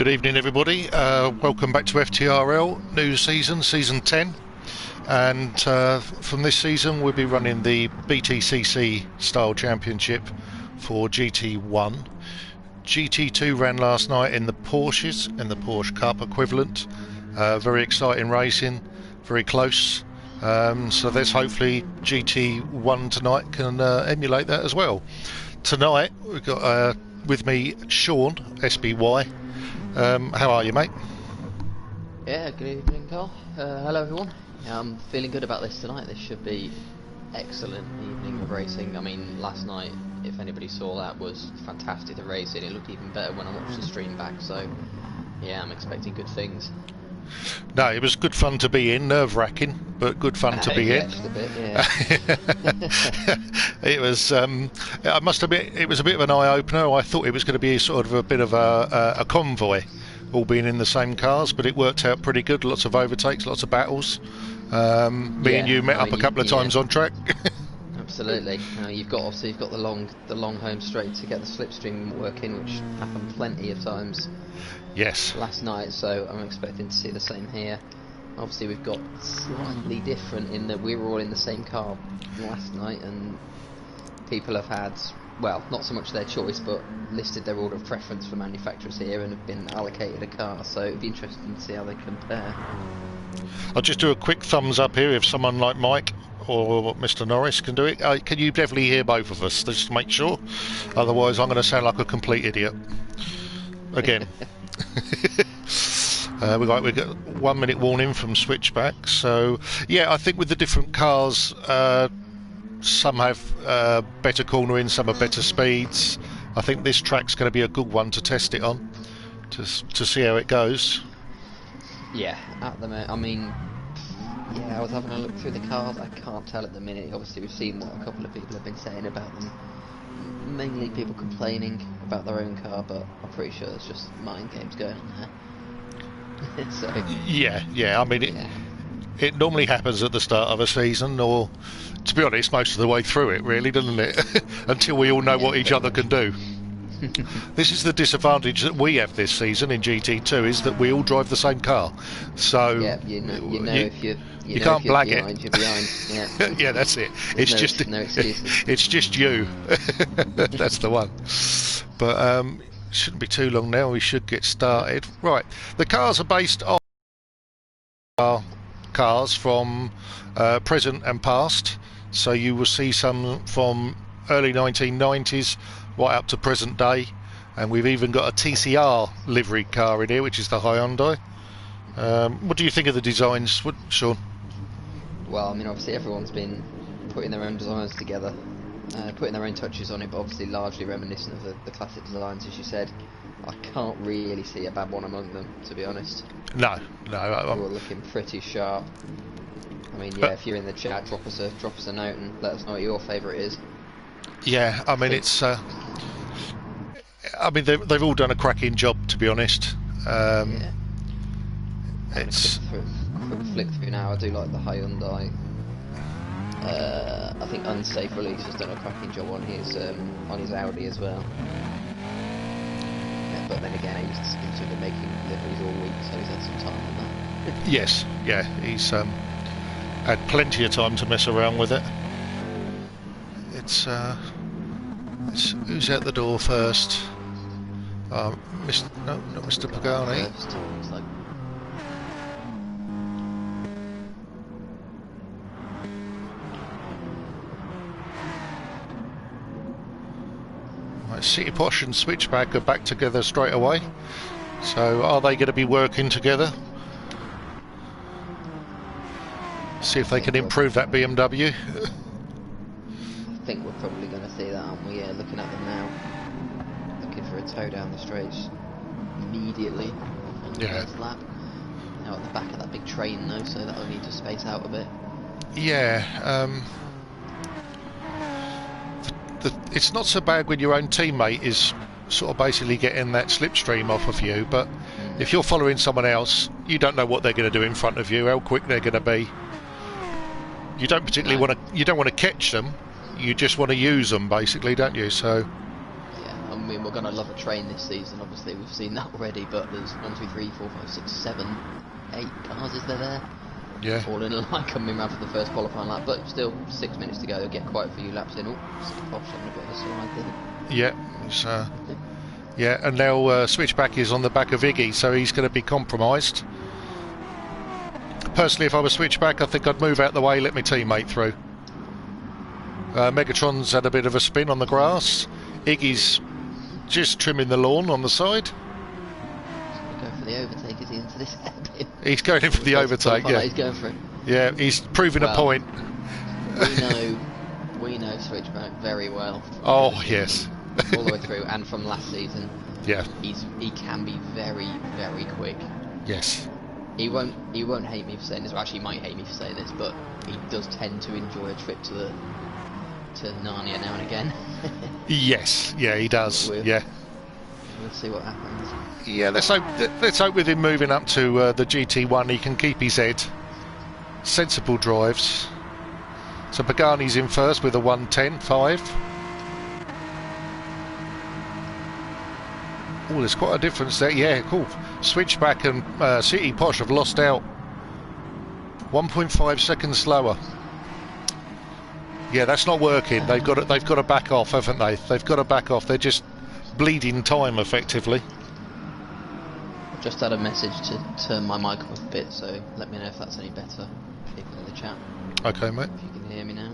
Good evening, everybody. Welcome back to FTRL, new season, season 10. And from this season, we'll be running the BTCC style championship for GT1. GT2 ran last night in the Porsches, in the Porsche Cup equivalent. Very exciting racing, very close. So there's hopefully GT1 tonight can emulate that as well. Tonight, we've got with me Sean, SBY. How are you, mate? Yeah, good evening, Carl. Hello, everyone. I'm feeling good about this tonight. This should be excellent evening of racing. I mean, last night, if anybody saw that, was fantastic. The racing, it looked even better when I watched the stream back. So, yeah, I'm expecting good things. No, it was good fun to be in, nerve-wracking, but good fun to be in. Just a bit, yeah. It was, I must admit, it was a bit of an eye-opener. I thought it was going to be sort of a bit of a convoy, all being in the same cars, but it worked out pretty good. Lots of overtakes, lots of battles. Me and you met up a couple of times on track. Absolutely. You've got the long home straight to get the slipstream working, which happened plenty of times. Yes. Last night, so I'm expecting to see the same here. Obviously, we've got slightly different in that we were all in the same car last night, and people have had, well, not so much their choice, but listed their order of preference for manufacturers here and have been allocated a car. So it'd be interesting to see how they compare. I'll just do a quick thumbs up here if someone like Mike or Mr. Norris can do it. Can you definitely hear both of us, just to make sure? Otherwise, I'm going to sound like a complete idiot again. we got 1 minute warning from switchback. So yeah, I think with the different cars, some have better cornering, some have better speeds. I think this track's going to be a good one to test it on, to see how it goes. Yeah, at the minute, I mean, yeah, I was having a look through the cars. I can't tell at the minute. Obviously, we've seen what a couple of people have been saying about them. Mainly people complaining about their own car, but I'm pretty sure there's just mind games going on there. So, yeah. I mean, it normally happens at the start of a season, or, to be honest, most of the way through it, really, doesn't it? Until we all know what each other can do. This is the disadvantage that we have this season in GT2, is that we all drive the same car. So yeah, you know if you can't blag behind, it. You're behind. Yeah, yeah, that's it. It's no excuses. It's just you. That's the one. But shouldn't be too long now. We should get started. Right, the cars are based on cars from present and past. So you will see some from early 1990s right up to present day, and we've even got a TCR livery car in here, which is the Hyundai. What do you think of the designs, Sean? Well, I mean, obviously everyone's been putting their own designs together, putting their own touches on it, but obviously largely reminiscent of the classic designs, as you said. I can't really see a bad one among them, to be honest. No. We're looking pretty sharp. I mean, yeah, if you're in the chat, drop us a note and let us know what your favourite is. Yeah, I mean, it's. I mean, they've all done a cracking job, to be honest. Yeah. It's. Quick flick through now. I do like the Hyundai. I think Unsafe Release has done a cracking job on his Audi as well. Yeah, but then again, he's been making deliveries all week, so he's had some time on that. Yes, yeah, he's had plenty of time to mess around with it. It's who's out the door first? No, not Mr. Pagani. Right, City Posh and Switchback are back together straight away. So are they going to be working together? See if they can improve that BMW. I think we're probably going to see that, aren't we? Yeah, looking at them now. Looking for a tow down the straights immediately on the first lap. Now at the back of that big train though, so that'll need to space out a bit. Yeah, it's not so bad when your own teammate is sort of basically getting that slipstream off of you, but if you're following someone else, you don't know what they're going to do in front of you, how quick they're going to be. You don't particularly want to catch them. You just want to use them, basically, don't you? So yeah, I mean, mean, we're going to love a train this season, obviously, we've seen that already, but there's 1, 2, 3, 4, 5, 6, 7, 8 cars, is there? Yeah. All in a line coming around for the first qualifying lap, but still 6 minutes to go, they'll get quite a few laps in. Oh, Posh having a bit of a slide there. Yeah, it's, yeah, and now switchback is on the back of Iggy, so he's going to be compromised. Personally, if I was switchback, I think I'd move out the way, let my teammate through. Megatron's had a bit of a spin on the grass. Iggy's just trimming the lawn on the side. He's going for the overtake, is he, into this hairpin? He's going in for the overtake, yeah. He's going for it. Yeah, he's proving a point. We know switchback very well. Oh, yes. All the way through, and from last season. Yeah. He can be very, very quick. Yes. He won't hate me for saying this. Well, actually, he might hate me for saying this, but he does tend to enjoy a trip to Narnia now and again. Yes, yeah, he does. Yeah. We'll see what happens. Yeah, let's hope with him moving up to the GT1, he can keep his head. Sensible drives. So Pagani's in first with a 1:10.5. Oh, there's quite a difference there. Yeah, cool. Switchback and City Posh have lost out. 1.5 seconds slower. Yeah, that's not working. They've got to back off, haven't they? They've got to back off. They're just bleeding time, effectively. I've just had a message to turn my mic up a bit, so let me know if that's any better. People in the chat. Okay, mate. If you can hear me now.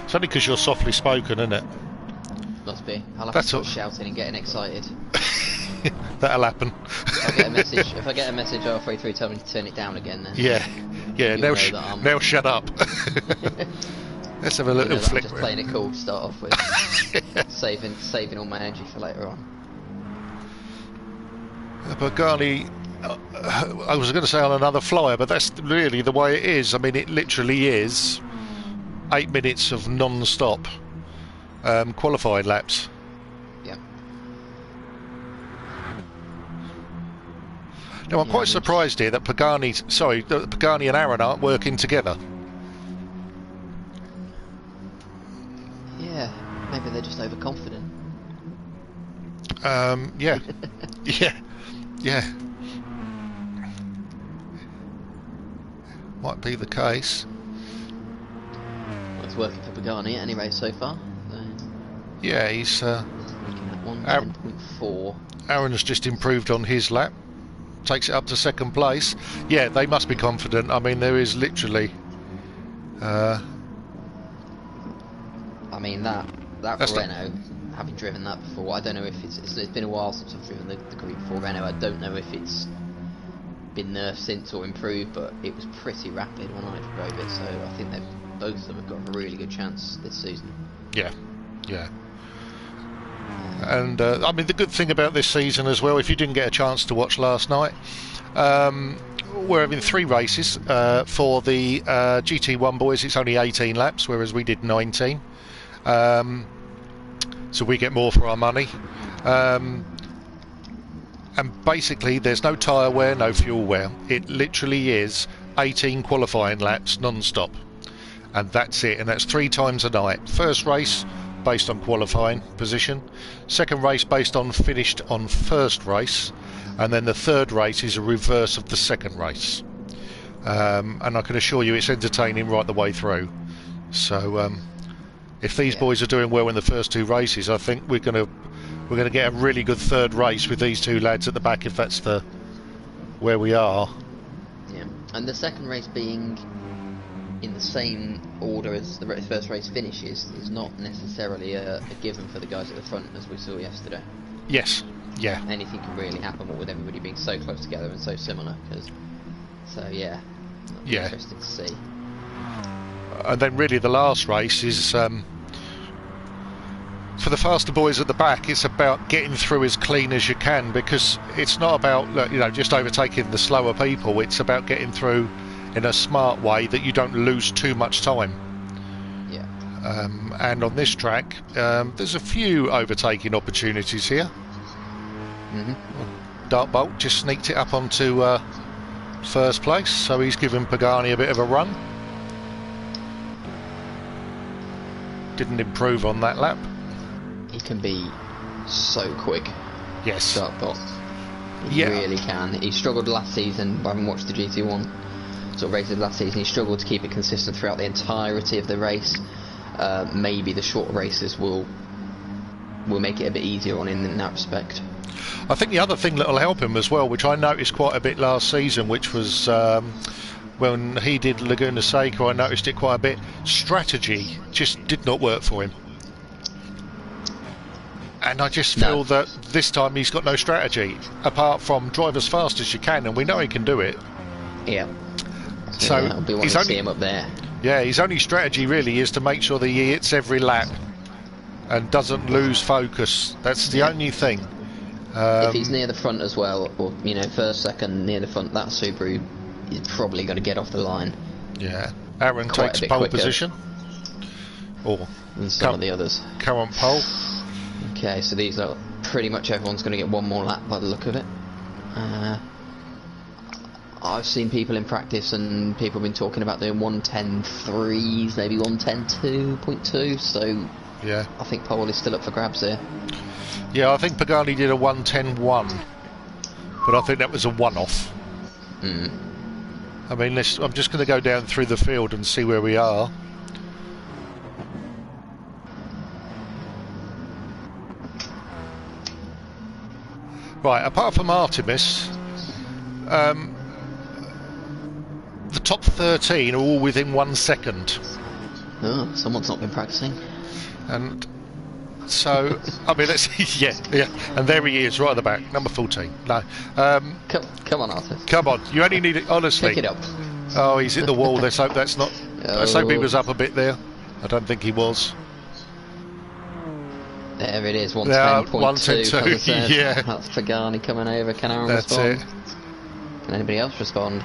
It's only because you're softly spoken, isn't it? Must be. I'll have to start shouting and getting excited. That'll happen. If I get a message halfway through telling me to turn it down again, then yeah. Now shut up. Let's have a little flick. I'm just playing it cool to start off with, saving all my energy for later on. Pagani, I was going to say on another flyer, but that's really the way it is. I mean, it literally is 8 minutes of non-stop qualifying laps. Yeah. Now, I'm quite surprised here that Pagani and Aaron aren't working together. Yeah, maybe they're just overconfident. Yeah. Yeah. Might be the case. Well, it's working for Pagani at any rate so far. So yeah, he's looking at 1:10.4. Aaron's just improved on his lap. Takes it up to second place. Yeah, they must be confident. I mean, there is literally I mean that Renault, having driven that before, I don't know if it's been a while since I've driven the Group 4 Renault. I don't know if it's been nerfed since or improved, but it was pretty rapid when I drove it, so I think both of them have got a really good chance this season. Yeah. And I mean, the good thing about this season as well, if you didn't get a chance to watch last night, we're having 3 races. For the GT1 boys, it's only 18 laps, whereas we did 19. So we get more for our money. And basically, there's no tyre wear, no fuel wear. It literally is 18 qualifying laps non-stop. And that's it. And that's 3 times a night. First race based on qualifying position, second race based on finished on first race, and then the third race is a reverse of the second race. And I can assure you it's entertaining right the way through. So if these boys are doing well in the first 2 races, I think we're going to get a really good third race with these 2 lads at the back, if that's where we are. Yeah, and the second race being in the same order as the first race finishes is not necessarily a given for the guys at the front, as we saw yesterday. Yes, yeah. Anything can really happen, with everybody being so close together and so similar. That'll be interesting to see. And then really the last race is for the faster boys at the back. It's about getting through as clean as you can, because it's not about just overtaking the slower people. It's about getting through in a smart way that you don't lose too much time. Yeah. And on this track, there's a few overtaking opportunities here. Dartbolt just sneaked it up onto first place, so he's given Pagani a bit of a run. didn't improve on that lap. He can be so quick. Yes. Start box. He really can. He struggled last season. I haven't watched the GT1 sort of races last season. He struggled to keep it consistent throughout the entirety of the race. Maybe the short races will make it a bit easier on him in that respect. I think the other thing that will help him as well, which I noticed quite a bit last season, which was when he did Laguna Seca, I noticed it quite a bit. Strategy just did not work for him. And I just feel that this time he's got no strategy, apart from drive as fast as you can, and we know he can do it. Yeah. So I'll be wanting to see him up there. Yeah, his only strategy really is to make sure that he hits every lap and doesn't lose focus. That's the only thing. If he's near the front as well, or first, second, near the front, that Subaru is probably going to get off the line. Yeah, Aaron takes pole position, or some of the others. Current pole. Okay, so these are pretty much everyone's going to get one more lap by the look of it. I've seen people in practice and people have been talking about doing 1:10.3s, maybe 1:10.2.2, so yeah, I think pole is still up for grabs here. Yeah, I think Pagani did a 1:10.1, but I think that was a one-off. I mean, I'm just going to go down through the field and see where we are. Right, apart from Artemis, the top 13 are all within 1 second. Oh, someone's not been practicing. And so, I mean, let's see, yeah, and there he is, right at the back, number 14. No, come on, Arthur. Come on, you only need it, honestly. Pick it up. Oh, he's hit the wall. Let's hope that's not. Let's hope he was up a bit there. I don't think he was. There it is, 1:10.2. Yeah, that's Pagani coming over. Can Aaron respond? Can anybody else respond?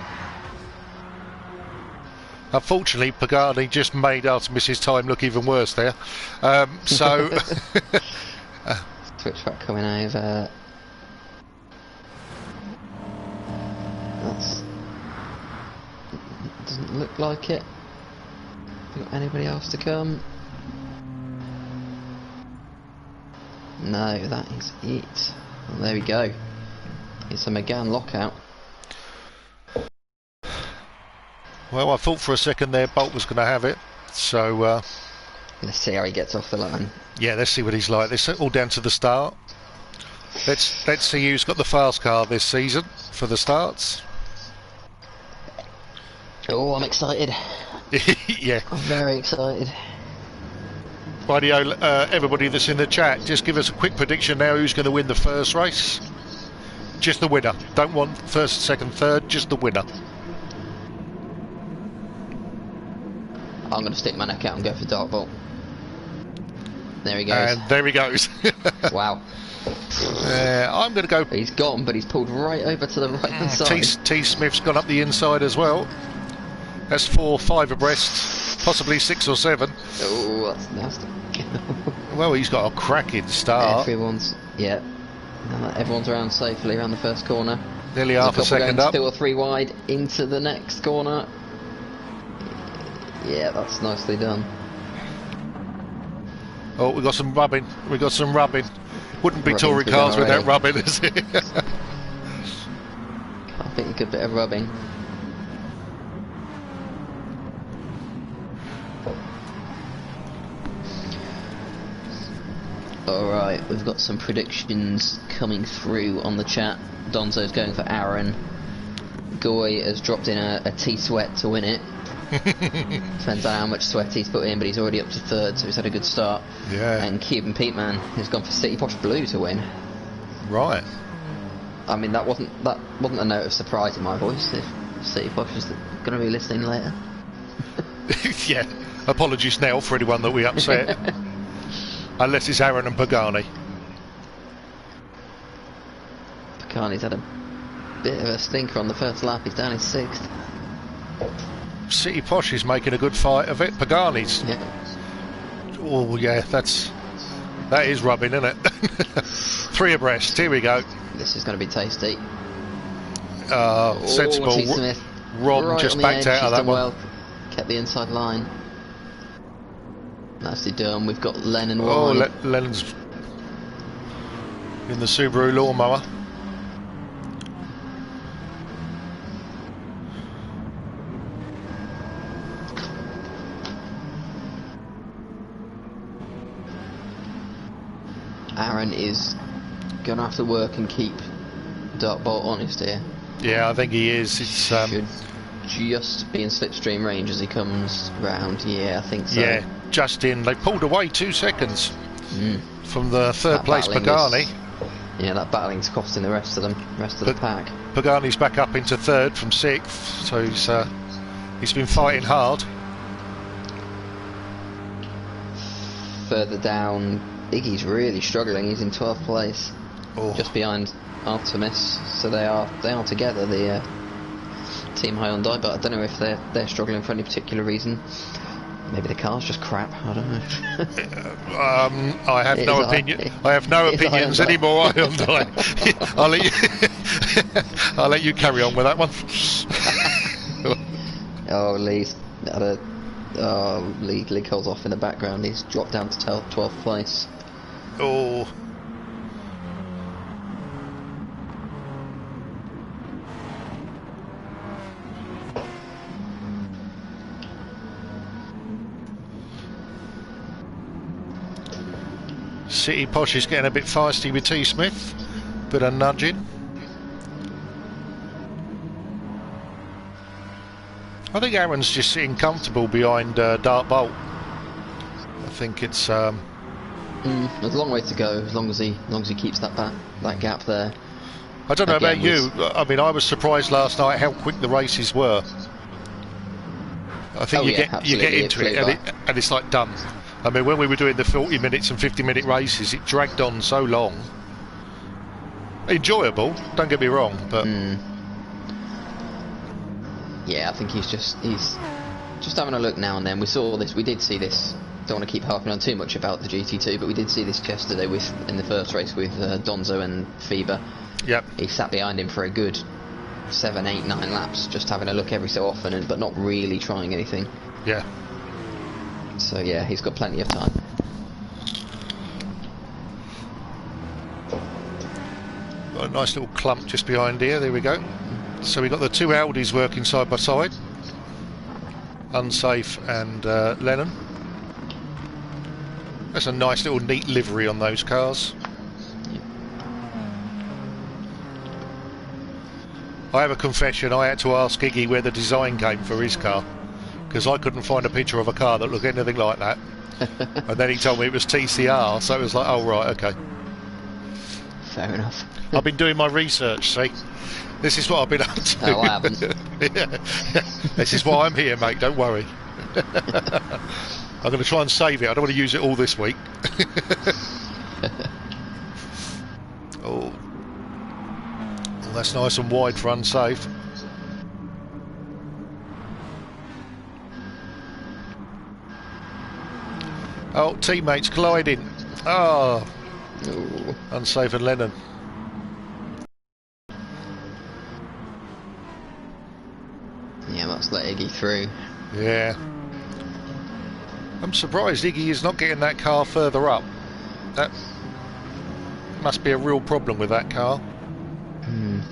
Unfortunately, Pagani just made Artemis's time look even worse there. So Switchback coming over. Doesn't look like it. Have you got anybody else to come? No, that is it. Well, there we go. It's a McGann lockout. Well, I thought for a second there Bolt was going to have it. So let's see how he gets off the line. Yeah, let's see what he's like. This all down to the start. Let's see who's got the fast car this season for the starts. Oh, I'm excited. Yeah, I'm very excited. Radio, everybody that's in the chat, just give us a quick prediction now. Who's going to win the first race? Just the winner. Don't want first, second, third. Just the winner. I'm going to stick my neck out and go for Dartbolt. There he goes. And there he goes. Wow. I'm going to go. He's gone, but he's pulled right over to the right hand side. T. Smith's gone up the inside as well. That's 4, 5 abreast, possibly 6 or 7. Oh, that's nasty. Well, he's got a cracking start. Everyone's around safely around the first corner. Nearly half a second up. 2 or 3 wide into the next corner. Yeah, that's nicely done. Oh, we got some rubbing. We got some rubbing. Wouldn't be Rubbing's touring cars without rubbing, is it? I think a good bit of rubbing. Alright, we've got some predictions coming through on the chat. Donzo's going for Aaron. Goy has dropped in a T-Sweat to win it. Depends on how much sweat he's put in, but he's already up to 3rd, so he's had a good start. Yeah. And Cuban Pete Man has gone for City Posh Blue to win. Right. I mean, that wasn't a note of surprise in my voice. If City Posh is going to be listening later. Yeah. Apologies now for anyone that we upset. Unless it's Aaron and Pagani. Pagani's had a bit of a stinker on the first lap. He's down in 6th. City Posh is making a good fight of it. Pagani's. Yeah. Oh yeah, that is rubbing, isn't it? 3 abreast. Here we go. This is going to be tasty. Sensible. T. Smith Rob right just on the backed edge. out of that one. Well, kept the inside line. Nicely done. We've got Lennon Oh, wide. Lennon's in the Subaru lawnmower. Aaron is going to have to work and keep Dartbolt honest here. Yeah, I think he is. It's should just be in slipstream range as he comes round. Yeah, I think so. Yeah, just in. They pulled away 2 seconds from the third place Pagani. Yeah, that battling's costing the rest of the pack. Pagani's back up into third from 6th, so he's been fighting hard. Further down, Iggy's really struggling. He's in 12th place, just behind Artemis. So they are together, the Team Hyundai. But I don't know if they're struggling for any particular reason. Maybe the car's just crap. I don't know. I have no opinion. I have no opinions anymore. Hyundai. I'll let you carry on with that one. Lee calls off in the background. He's dropped down to 12th place. Oh. City Posh is getting a bit feisty with T Smith. Bit of nudging. I think Aaron's just sitting comfortable behind Dartbolt. I think it's there's a long way to go, as long as he keeps that gap there. I don't know about you. I mean, I was surprised last night how quick the races were. I think you get into it and it's like done. I mean, when we were doing the 40 minutes and 50-minute races, it dragged on so long. Enjoyable, don't get me wrong, but yeah, I think he's just having a look now and then. We did see this. Don't want to keep harping on too much about the GT2, but we did see this yesterday in the first race with Donzo and Fieber. Yep. He sat behind him for a good 7, 8, 9 laps, just having a look every so often, but not really trying anything. Yeah. So yeah, he's got plenty of time. Got a nice little clump just behind here. There we go. So we got the 2 Audis working side by side. Unsafe and Lennon. That's a nice little neat livery on those cars. Yeah. I have a confession. I had to ask Iggy where the design came for his car, because I couldn't find a picture of a car that looked anything like that. And then he told me it was TCR, so it was like, oh right, okay. Fair enough. I've been doing my research, see? This is what I've been up to. No, I haven't. Yeah. This is why I'm here, mate, don't worry. I'm going to try and save it. I don't want to use it all this week. Oh, that's nice and wide for unsafe. Oh, teammates colliding. Oh, Ooh. unsafe and Lennon. Yeah, that's let Iggy through. Yeah. I'm surprised Iggy is not getting that car further up. That must be a real problem with that car. Yeah,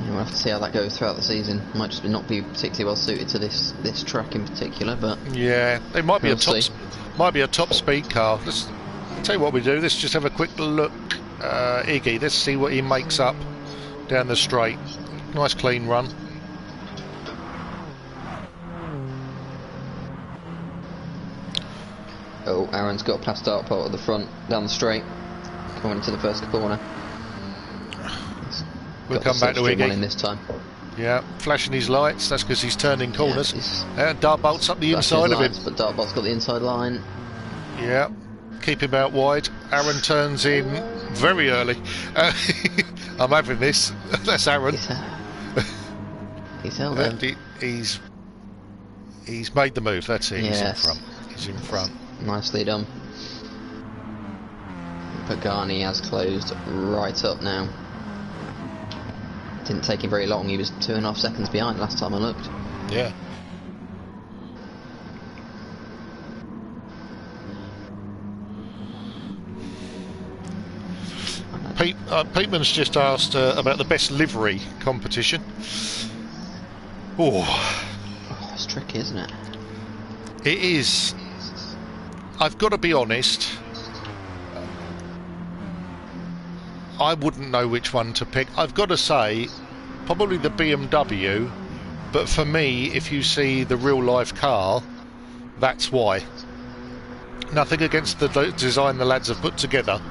we'll have to see how that goes throughout the season. Might just not be particularly well suited to this track in particular, but yeah, it might be we'll a top speed car. Let's tell you what we do. Let's just have a quick look, Iggy. Let's see what he makes up down the straight. Nice clean run. Oh, Aaron's got past Dartbolt at the front, down the straight, coming into the first corner. We'll come back to Iggy in this time. Yeah, flashing his lights. That's because he's turning corners. Yeah, Dartbolt's up the inside of him. But Dartbolt's got the inside line. Yeah, keep him out wide. Aaron turns in very early. I'm having this. That's Aaron. He's held it. And he's made the move. That's it. Yes. He's in front. He's in front. Nicely done. Pagani has closed right up now. Didn't take him very long. He was 2.5 seconds behind last time I looked. Yeah. Peteman's just asked about the best livery competition. Oh, it's tricky, isn't it? It is. I've got to be honest. I wouldn't know which one to pick. I've got to say, probably the BMW. But for me, if you see the real-life car, that's why. Nothing against the design the lads have put together,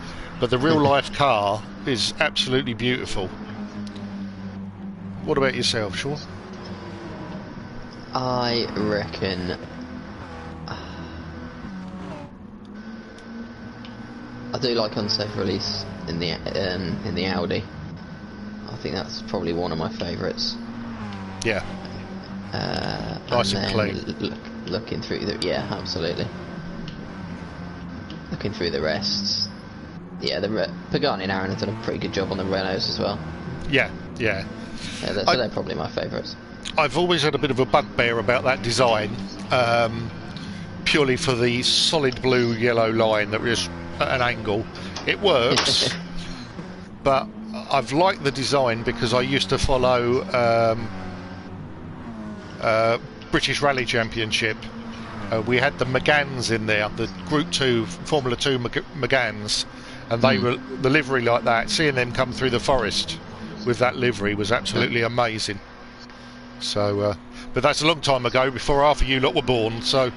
but the real-life car is absolutely beautiful. What about yourself, Sean? I reckon I do like unsafe release in the Audi. I think that's probably one of my favourites. Yeah. Nice and clean. Looking through the absolutely. Looking through the rest, Pagani and Aaron have done a pretty good job on the Renaults as well. Yeah. So they're probably my favourites. I've always had a bit of a bugbear about that design, purely for the solid blue-yellow line that was at an angle. It works, but I've liked the design because I used to follow British Rally Championship. We had the Megans in there, the Group 2 Formula 2 Megans, and they were the livery like that. Seeing them come through the forest with that livery was absolutely amazing. So, but that's a long time ago, before half of you lot were born. So,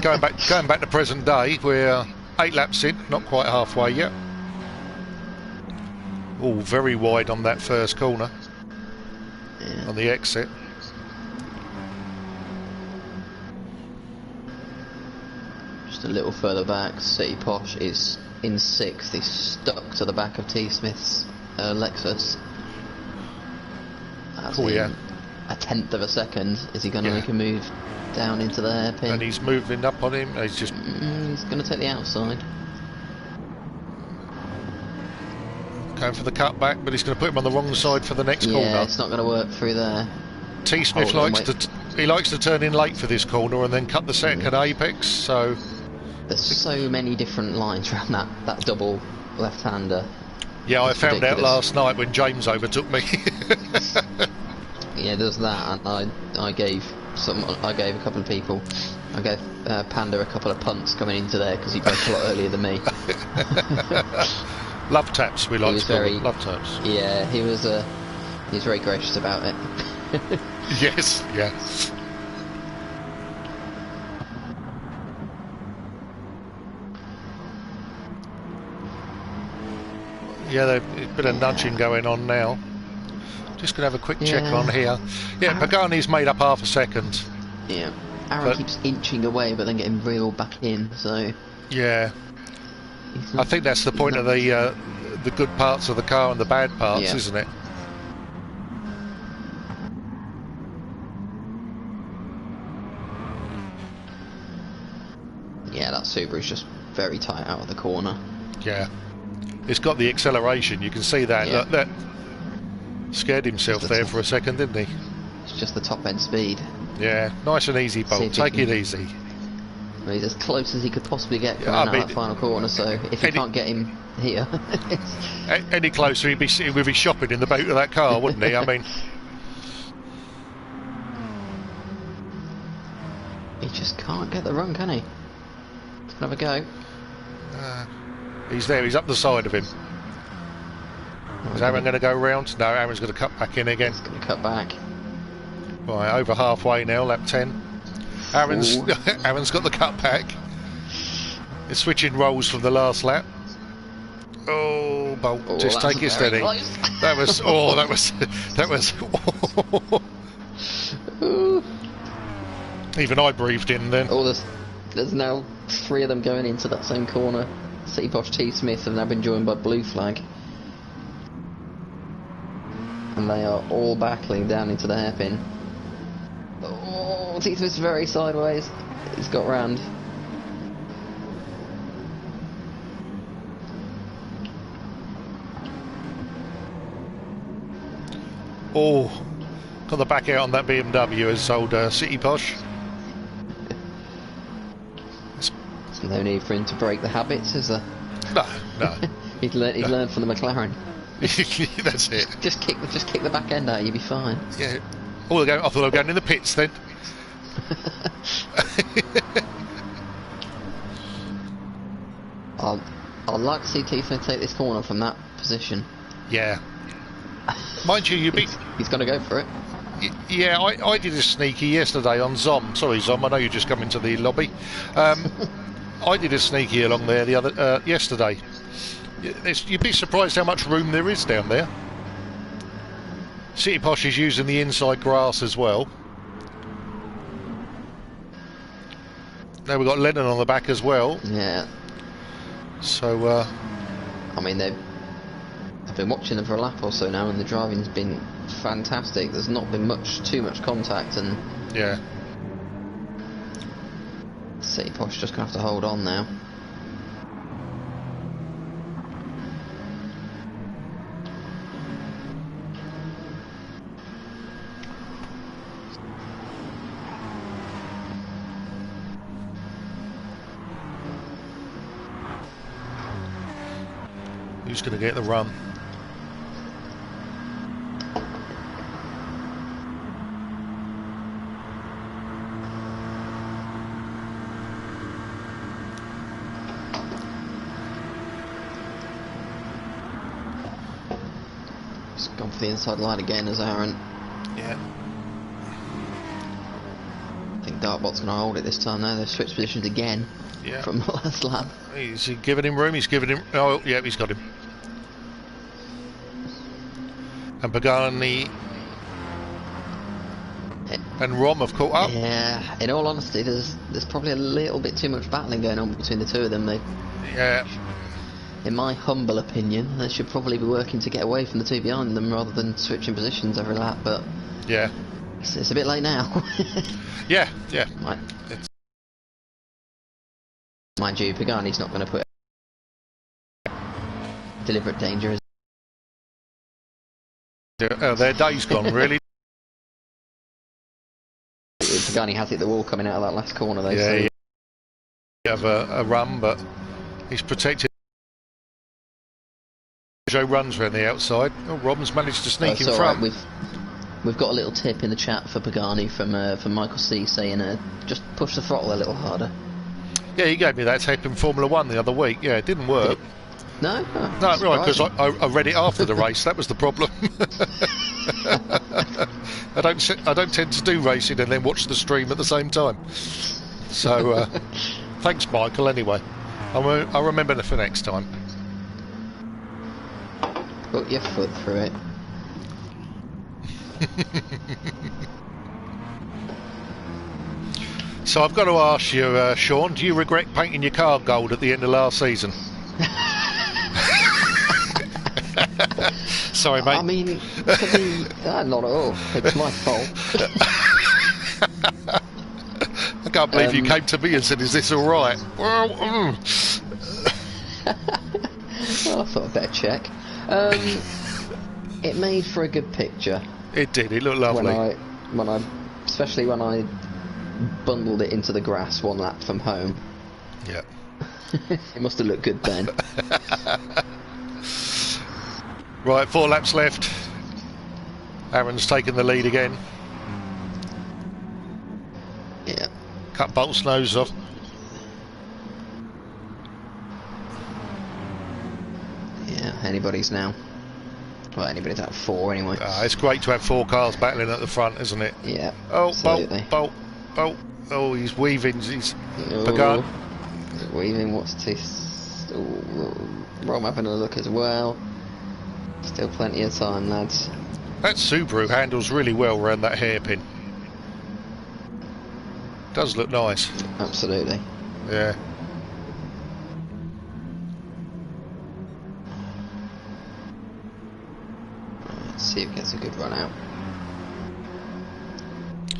going back to present day, we're 8 laps in, not quite halfway yet. Oh, very wide on that first corner, on the exit. Just a little further back, City Posh is in 6th. He's stuck to the back of T Smith's Lexus. That's a 1/10 of a second. Is he going to make a move down into the hairpin? And he's moving up on him. He's just. He's going to take the outside. Going for the cutback, but he's going to put him on the wrong side for the next corner. Yeah, it's not going to work through there. T Smith likes to turn in late for this corner and then cut the second apex. So there's so many different lines around that double left-hander. Yeah, I found out last night when James overtook me. Yeah, there's that, and I gave a couple of people. I gave Panda a couple of punts coming into there because he broke a lot earlier than me. Love taps, we like to call them. Love taps. Yeah, he was very gracious about it. Yes. Yeah, there's a bit of nudging going on now. Just going to have a quick check on here. Yeah, Pagani's made up half a second. Yeah, Aaron keeps inching away but then getting reeled back in, so... Yeah. I think that's the point of the good parts of the car and the bad parts, isn't it? Yeah, that Subaru's just very tight out of the corner. Yeah. It's got the acceleration, you can see that. Yeah. That scared himself there for a second, didn't he? It's just the top end speed. Yeah, nice and easy, Bolt. Take it easy. Well, he's as close as he could possibly get coming out that final corner, so if he can't get him here... any closer, he'd be shopping in the boot of that car, wouldn't he? I mean... He just can't get the run, can he? Let's have a go. He's there, he's up the side of him. Is Aaron going to go round? No, Aaron's going to cut back in again. He's going to cut back. Right, over halfway now, lap 10. Aaron's got the cut back. It's switching roles from the last lap. Oh, Bolt, just take it steady. That was even I breathed in then. Oh, there's now 3 of them going into that same corner. City Posh, T Smith have now been joined by Blue Flag. And they are all battling down into the hairpin. Oh, T Smith's very sideways. He's got round. Oh, got the back out on that BMW as old City Posh. There's no need for him to break the habits, is there? No. He's learned from the McLaren. That's it. Just kick the back end out, you'll be fine. Yeah. Oh, I thought I was going in the pits then. I'd like to see Tifo take this corner from that position. Yeah. Mind you, he's going to go for it. Yeah, I did a sneaky yesterday on Zom. Sorry, Zom, I know you just come into the lobby. I did a sneaky along there yesterday. You'd be surprised how much room there is down there. City Posh is using the inside grass as well. Now we've got Lennon on the back as well. Yeah. So, I mean, I've been watching them for a lap or so now, and the driving's been fantastic. There's not been too much contact, and yeah. City Posh just gonna have to hold on now. Who's going to get the run? He's gone for the inside line again as Aaron. Yeah. I think Dartbot's going to hold it this time now. They've switched positions again from the last lap. He's giving him room, he's giving him... Oh, yeah, he's got him. And Pagani and Rom have caught up. Yeah, in all honesty, there's probably a little bit too much battling going on between the two of them. In my humble opinion, they should probably be working to get away from the two behind them rather than switching positions every lap, but yeah, it's a bit late now. yeah. Right. Mind you, Pagani's not going to put deliberate danger, is their day's gone, really. Pagani has hit the wall coming out of that last corner, though. Yeah, so he have a run, but he's protected. Joe runs around the outside. Oh, Robin's managed to sneak in front. Right. We've got a little tip in the chat for Pagani from Michael C saying just push the throttle a little harder. Yeah, he gave me that tip in Formula 1 the other week. Yeah, it didn't work. No? Oh, no, right, because I read it after the race. That was the problem. I don't tend to do racing and then watch the stream at the same time. So, thanks, Michael. Anyway, I'll remember for next time. Put your foot through it. So I've got to ask you, Sean, do you regret painting your car gold at the end of last season? Sorry, mate. I mean, not at all. It's my fault. I can't believe you came to me and said, "Is this all right?" Well, Well, I thought I'd better check. It made for a good picture. It did. It looked lovely. Especially when I bundled it into the grass one lap from home. Yeah. It must have looked good then. Right, 4 laps left. Aaron's taken the lead again. Yeah. Cut Bolt's nose off. Yeah, anybody's now. Well, anybody's out of 4 anyway. It's great to have 4 cars battling at the front, isn't it? Yeah. Oh, absolutely. Bolt. Oh, he's weaving. He's begun. Weaving. What's this? Rom having a look as well. Still plenty of time, lads. That Subaru handles really well around that hairpin. Does look nice. Absolutely. Yeah. Let's see if he gets a good run out.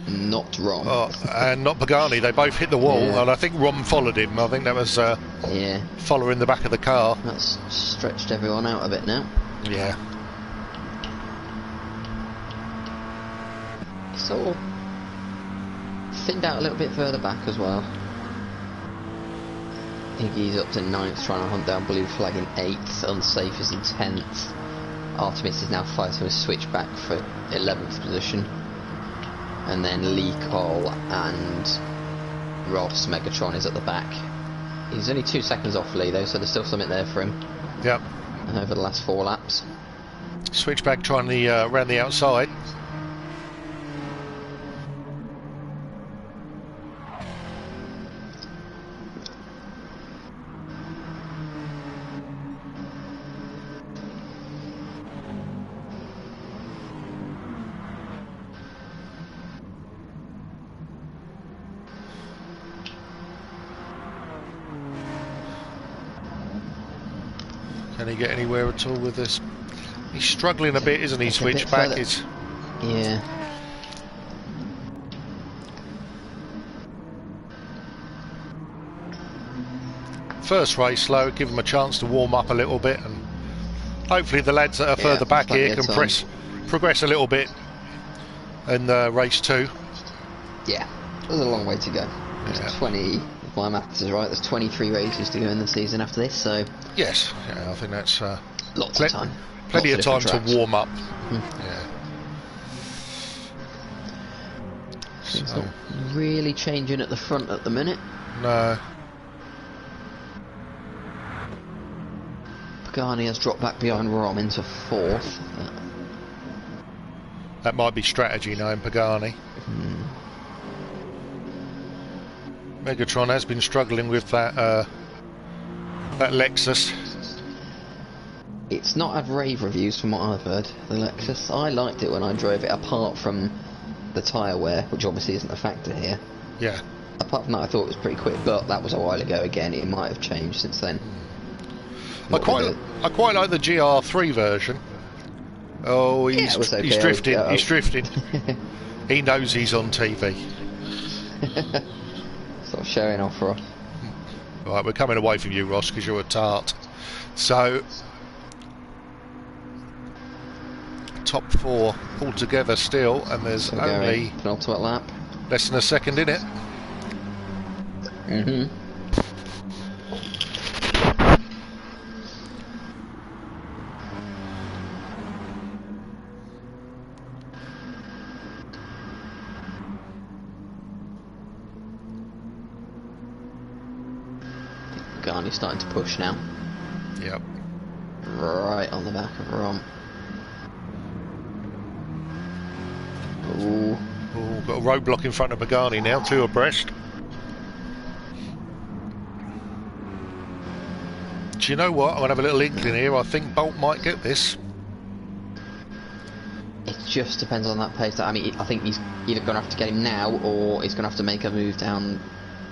Not Rom. Oh, and not Pagani. They both hit the wall, and I think Rom followed him. I think that was following the back of the car. That's stretched everyone out a bit now. Yeah. Sort of thinned out a little bit further back as well. Iggy's up to 9th, trying to hunt down blue flag in 8th. Unsafe is in 10th. Artemis is now fighting a switch back for 11th position. And then Lee Cole and Ross Megatron is at the back. He's only 2 seconds off Lee though, so there's still something there for him. Yep. Over the last 4 laps. Switchback trying the around the outside. Can he get anywhere at all with this? He's struggling a bit, isn't he? Switchback is. Yeah. First race slow, give him a chance to warm up a little bit, and hopefully the lads that are further back here can progress a little bit in race 2. Yeah, there's a long way to go. There's 20. If my maths is right, there's 23 races to go in the season after this, so. Yes, yeah, I think that's lots of time. Plenty of time to warm up. Yeah. It's not really changing at the front at the minute. No. Pagani has dropped back behind Rom into 4th. That might be strategy knowing Pagani. Megatron has been struggling with that that Lexus. It's not had rave reviews from what I've heard, the Lexus. I liked it when I drove it, apart from the tyre wear, which obviously isn't a factor here. Yeah. Apart from that, I thought it was pretty quick, but that was a while ago again. It might have changed since then. I quite like the GR3 version. Oh, he's okay. he's drifting. He's drifting. He knows he's on TV. Sort of showing off, Ross. Right, we're coming away from you, Ross, because you're a tart. So, top 4 all together still, and there's only penultimate lap. Less than a second in it. Garney's starting to push now. Yep. Right on the back of Rom. Ooh. Ooh, got a roadblock in front of Pagani now, 2 abreast. Do you know what? I'm going to have a little inkling here. I think Bolt might get this. It just depends on that pace. I mean, I think he's either going to have to get him now, or he's going to have to make a move down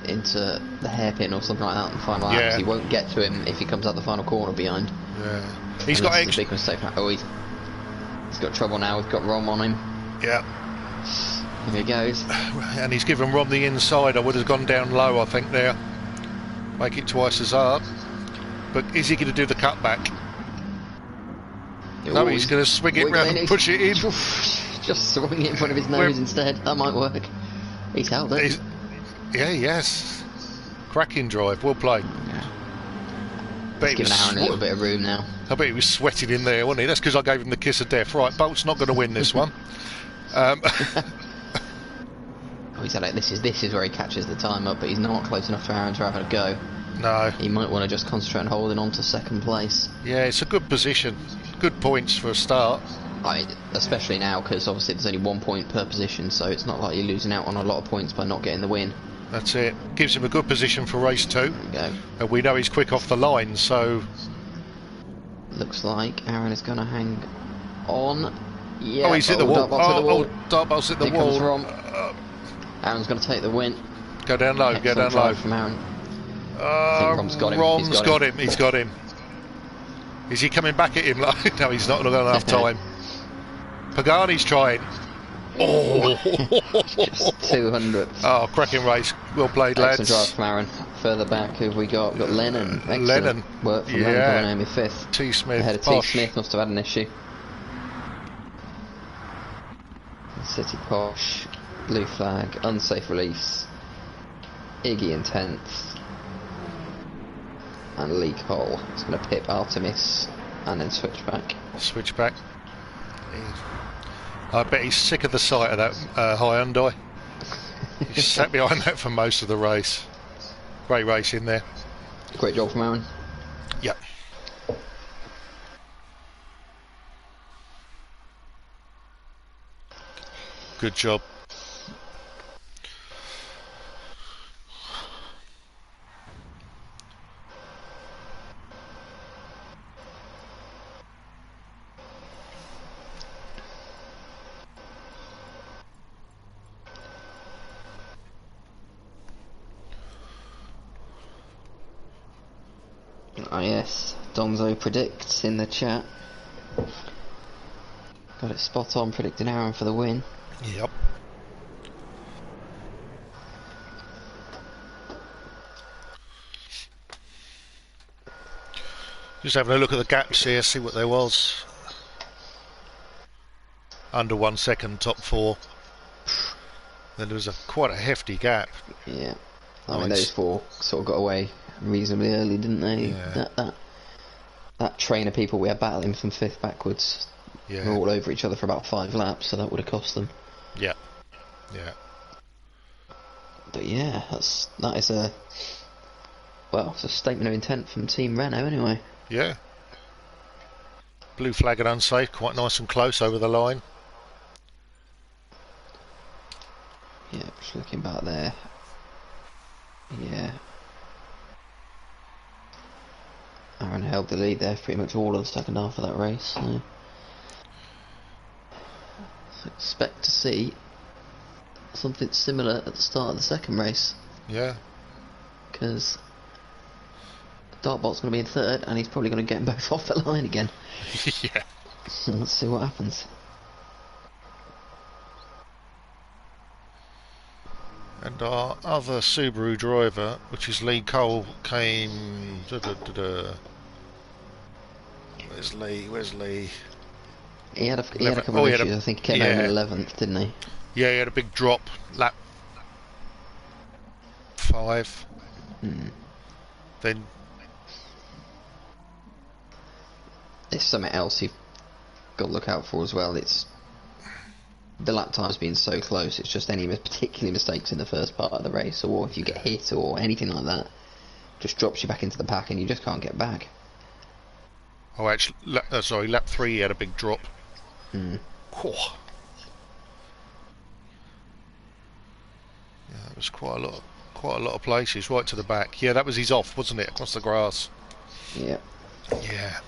into the hairpin or something like that in the final lap. Yeah. He won't get to him if he comes out the final corner behind. Yeah. He's got a big mistake. Oh, he's got trouble now. We've got Rom on him. Yeah. Here he goes. And he's given Rom the inside. I would have gone down low, I think, there. Make it twice as hard. But is he going to do the cutback? No, he's going to swing it round and push it in. Just swing it in front of his nose instead. That might work. He's held it. Yeah, yes. Cracking drive. Well played. Yeah. He's giving Aaron a little bit of room now. I bet he was sweating in there, wasn't he? That's because I gave him the kiss of death. Right, Bolt's not going to win this one. Oh, he's had it. This is where he catches the time up, but he's not close enough to Aaron to have a go. No. He might want to just concentrate on holding on to 2nd place. Yeah, it's a good position. Good points for a start. Especially now, because obviously there's only 1 point per position, so it's not like you're losing out on a lot of points by not getting the win. That's it. Gives him a good position for race 2. There we go. And we know he's quick off the line, so... Looks like Aaron is going to hang on. Yeah. Oh, he's hit the wall. Dartbold's hit the wall. Comes Rom. Aaron's going to take the win. Go down low, Excellent go down drive low. From Aaron. I think Rom's got him. He's got him. Is he coming back at him? No, he's not got enough time. Pagani's trying. Oh, just 200. Oh, cracking race. Well played, lads. Excellent drive from Aaron. Further back, who have we got? We've got Lennon. Excellent Lennon. Work from Lennon coming home in 5th. T. Smith. Ahead of T. Smith, must have had an issue. City Posh. Blue flag. Unsafe release. Iggy in 10th. and Lee Cole is going to pip Artemis and then switch back. Switch back. I bet he's sick of the sight of that Hyundai. He sat behind that for most of the race. Great race in there. Great job from Aaron. Yep. Good job. Oh yes, Donzo predicts in the chat. Got it spot on, predicting Aaron for the win. Yep. Just having a look at the gaps here, see what there was. Under 1 second, top 4. Then there was quite a hefty gap. Yeah. I mean, those 4 sort of got away reasonably early, didn't they? Yeah. That train of people we had battling from 5th backwards were all over each other for about 5 laps, so that would have cost them. Yeah. Yeah. But yeah, that is a it's a statement of intent from Team Renault anyway. Yeah. Blue flag and unsafe, quite nice and close over the line. Yeah, just looking back there. Yeah. Aaron held the lead there pretty much all of the second half of that race. So expect to see something similar at the start of the second race. Yeah. Because Dartbott's going to be in 3rd and he's probably going to get them both off the line again. Yeah. Let's see what happens. And our other Subaru driver, which is Lee Cole, came... Where's Lee? Where's Lee? He had a couple of issues. I think he came home in 11th, didn't he? Yeah, he had a big drop, lap 5. Then... There's something else you've got to look out for as well. It's the lap time's been so close. It's just any particular mistakes in the first part of the race, or if you get hit or anything like that, just drops you back into the pack and you just can't get back. Oh, actually, lap 3 he had a big drop. Mm. Oh. Yeah, that was quite a lot of places, right to the back. Yeah, that was his off, wasn't it, across the grass? Yeah. Yeah.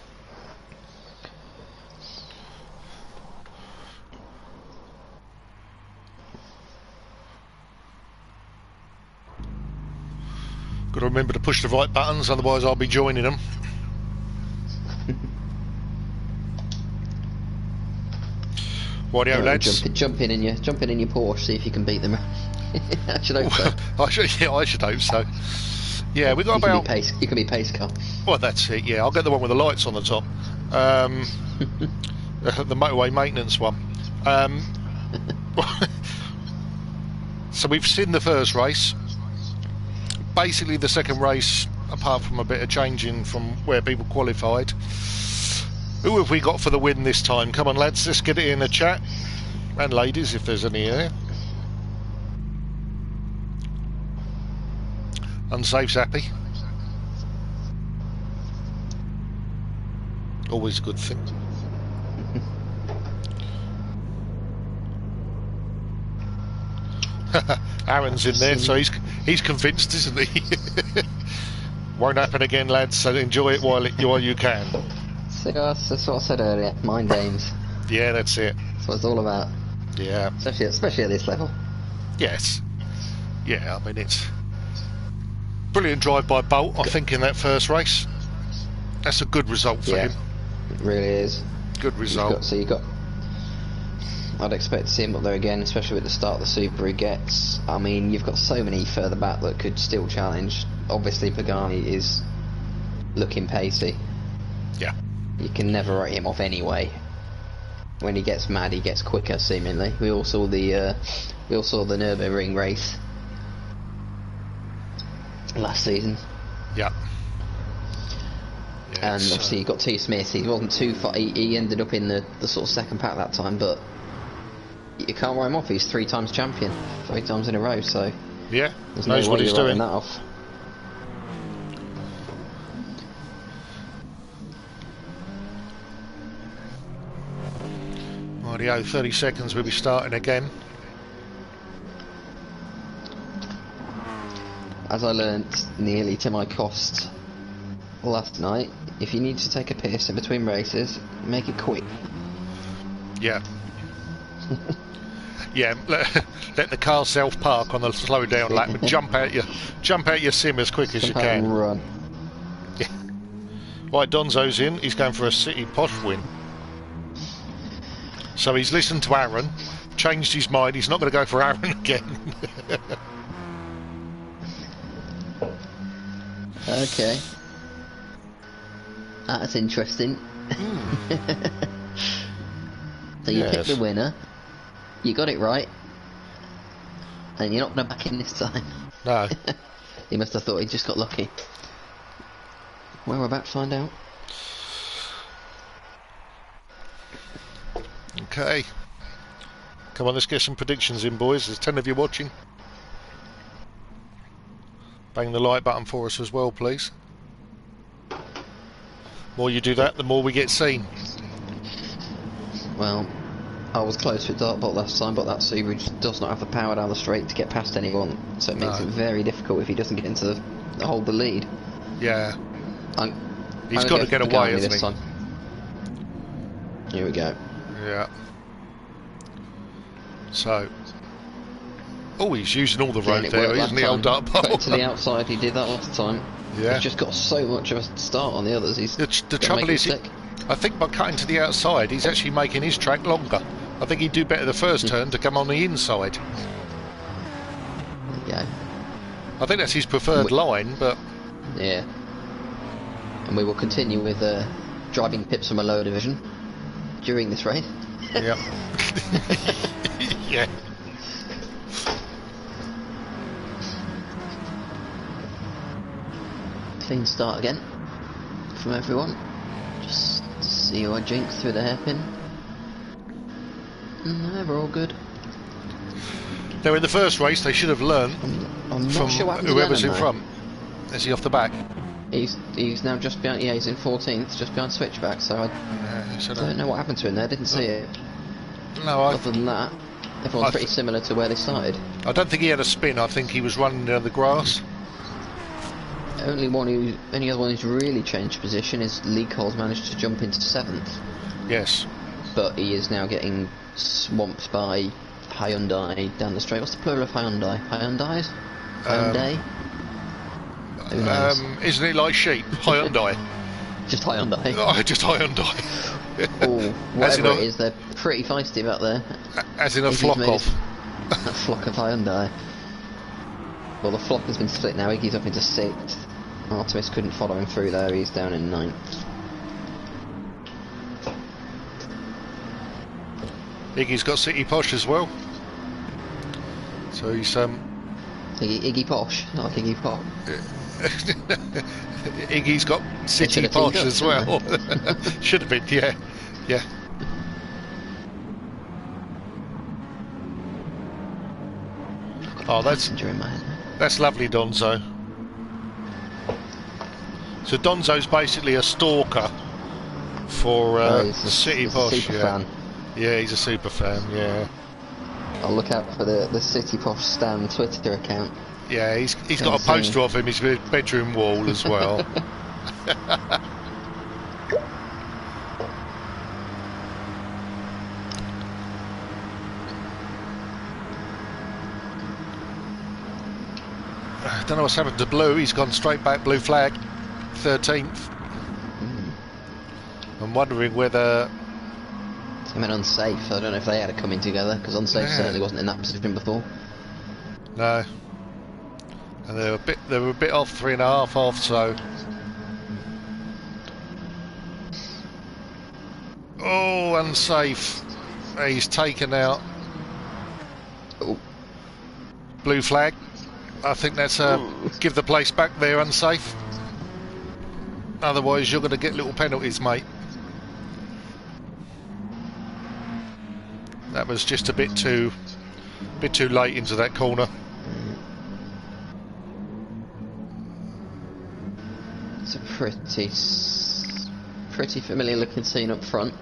Got to remember to push the right buttons, otherwise I'll be joining them. Rightio, lads. Jump in your Porsche, see if you can beat them. I should hope so. I should hope so. Yeah, we got about. You can be pace car. Well, that's it. Yeah, I'll get the one with the lights on the top. The motorway maintenance one. So we've seen the first race. Basically, the second race, apart from a bit of changing from where people qualified. Who have we got for the win this time? Come on, lads, let's get it in the chat. And ladies, if there's any here. Unsafe's happy. Always a good thing. Aaron's in there, so he's convinced, isn't he? Won't happen again, lads, so enjoy it while you can. See, that's what I said earlier, mind games. Yeah, that's it. That's what it's all about. Yeah. Especially at this level. Yes. Yeah, I mean, it's brilliant drive by Bolt, I think, in that first race. That's a good result for him. It really is. Good result. I'd expect to see him up there again, especially at the start of the Subaru gets. I mean, you've got so many further back that could still challenge. Obviously, Pagani is looking pacey. Yeah. You can never write him off anyway. When he gets mad, he gets quicker. Seemingly, we all saw the Nürburgring race last season. Yeah. And obviously you got T. Smith. He wasn't too far. He ended up in the sort of second pack that time, but you can't write him off. He's 3 times champion, 3 times in a row. So yeah, there's knows no what way he's you're doing. writing that off. Rightio, 30 seconds. We'll be starting again. As I learnt nearly to my cost last night, if you need to take a piss in between races, make it quick. Yeah. Yeah, let the car self-park on the slow down lap and jump out your sim as quick as you can. And run. Yeah. Right, Donzo's in. He's going for a City Posh win. So he's listened to Aaron, changed his mind. He's not going to go for Aaron again. Okay. That's interesting. So you picked the winner, you got it right, and you're not going to back in this time. No. He must have thought he just got lucky. Well, we're about to find out. Okay. Come on, let's get some predictions in, boys. There's 10 of you watching. Bang the like button for us as well, please. The more you do that, the more we get seen. Well, I was close with Dartbot last time, but that Subaru just does not have the power down the straight to get past anyone, so it makes it very difficult if he doesn't get into hold the lead. Yeah. He's I'm got to get away, hasn't he? Time. Here we go. Yeah. So. Oh, he's using all the road there, isn't he, old Dartbot? To the outside, he did that last time. Yeah. He's just got so much of a start on the others. The trouble is, I think by cutting to the outside, he's actually making his track longer. I think he'd do better the first turn to come on the inside. Yeah. I think that's his preferred line, but... Yeah. And we will continue with driving pips from a lower division during this race. Yep. Yeah. Clean start again from everyone. Just see who I jinx through the hairpin. No, we're all good. Now in the first race they should have learned I'm from not sure what whoever's in though. front. Is he off the back? He's now just behind. Yeah, he's in 14th, just behind Switchback. So I don't know what happened to him there. Didn't see it. No, other than that, everyone's pretty similar to where they started. I don't think he had a spin. I think he was running down the grass. Only other one who's really changed position is Lee Cole's managed to jump into 7th. Yes. But he is now getting swamped by Hyundai down the straight. What's the plural of Hyundai? Hyundais? Hyundai? Who knows? Isn't it like sheep? Hyundai. Just Hyundai. Oh, just Hyundai. Oh, whatever it is, they're pretty feisty back there. As in a flock of. A flock of Hyundai. Well, the flock has been split now. Iggy's up into 6th. Artemis couldn't follow him through there. He's down in 9th. Iggy's got City Posh as well. So he's Iggy Posh, not like Iggy Pop. Iggy's got City Posh as well. Should have been, yeah. Oh, that's lovely, Donzo. So Donzo's basically a stalker for City Posh. He's a super fan. Yeah, he's a super fan. Yeah. I'll look out for the City Posh Stan Twitter account. Yeah, he's got a poster of him his bedroom wall as well. I don't know what's happened to Blue. He's gone straight back. Blue flag, 13th. I'm wondering whether... I mean, unsafe. I don't know if they had it coming together, because unsafe certainly wasn't in that position before. No. And they were a bit off, 3.5 off, so... Oh, unsafe. He's taken out. Oh. Blue flag. I think that's give the place back there, unsafe. Otherwise, you're going to get little penalties, mate. That was just a bit too late into that corner. It's a pretty familiar looking scene up front.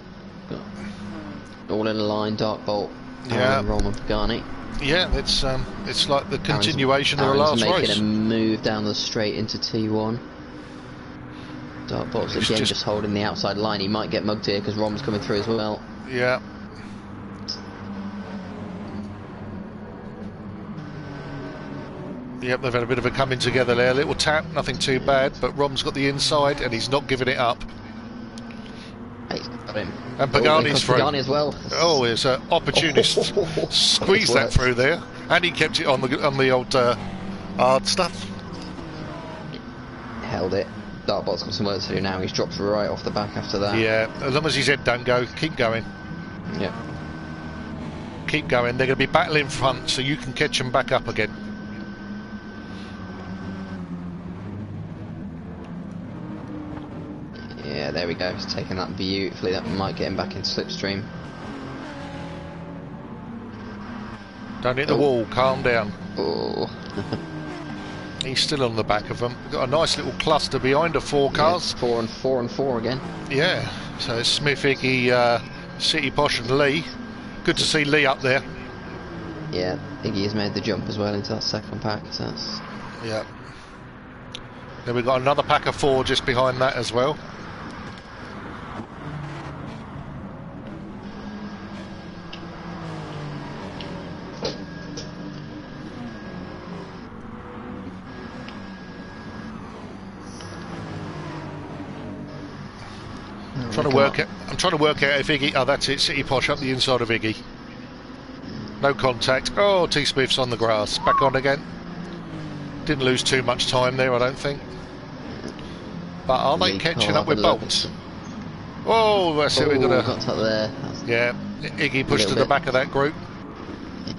All in a line, Dark Bolt, Yeah. Roman Pagani. Yeah, it's like the continuation of the Aaron's last making race. a move down the straight into T1. Dark Bolt's again just holding the outside line. He might get mugged here because Rom's coming through as well. Yeah. Yep, they've had a bit of a coming together there. Little tap, nothing too bad, but Rom's got the inside and he's not giving it up. Hey, got him. And Pagani's through. Pagani as well. Oh, it's an opportunist. Squeezed that through there, and he kept it on the old hard stuff. Held it. Dartbolt's got some work to do now. He's dropped right off the back after that. Yeah, as long as his head don't go, keep going. Yeah. Keep going. They're going to be battling front, so you can catch them back up again. Yeah, there we go. He's taking that beautifully. That might get him back in slipstream. Don't hit the wall. Calm down. Oh. He's still on the back of them. Got a nice little cluster behind of 4 cars. Yeah, 4 and 4 again. Yeah. So it's Smith, Iggy, City Posh, and Lee. Good to see Lee up there. Yeah, Iggy has made the jump as well into that second pack. So that's... Yeah. Then we've got another pack of 4 just behind that as well. I'm trying to work out if Iggy... Oh, that's it. City Posh up the inside of Iggy. No contact. Oh, T. Smith's on the grass. Back on again. Didn't lose too much time there, I don't think. But are they catching up with Bolt? Oh, that's it. We're gonna. Got up there. Yeah, Iggy pushed to the back of that group. Yeah.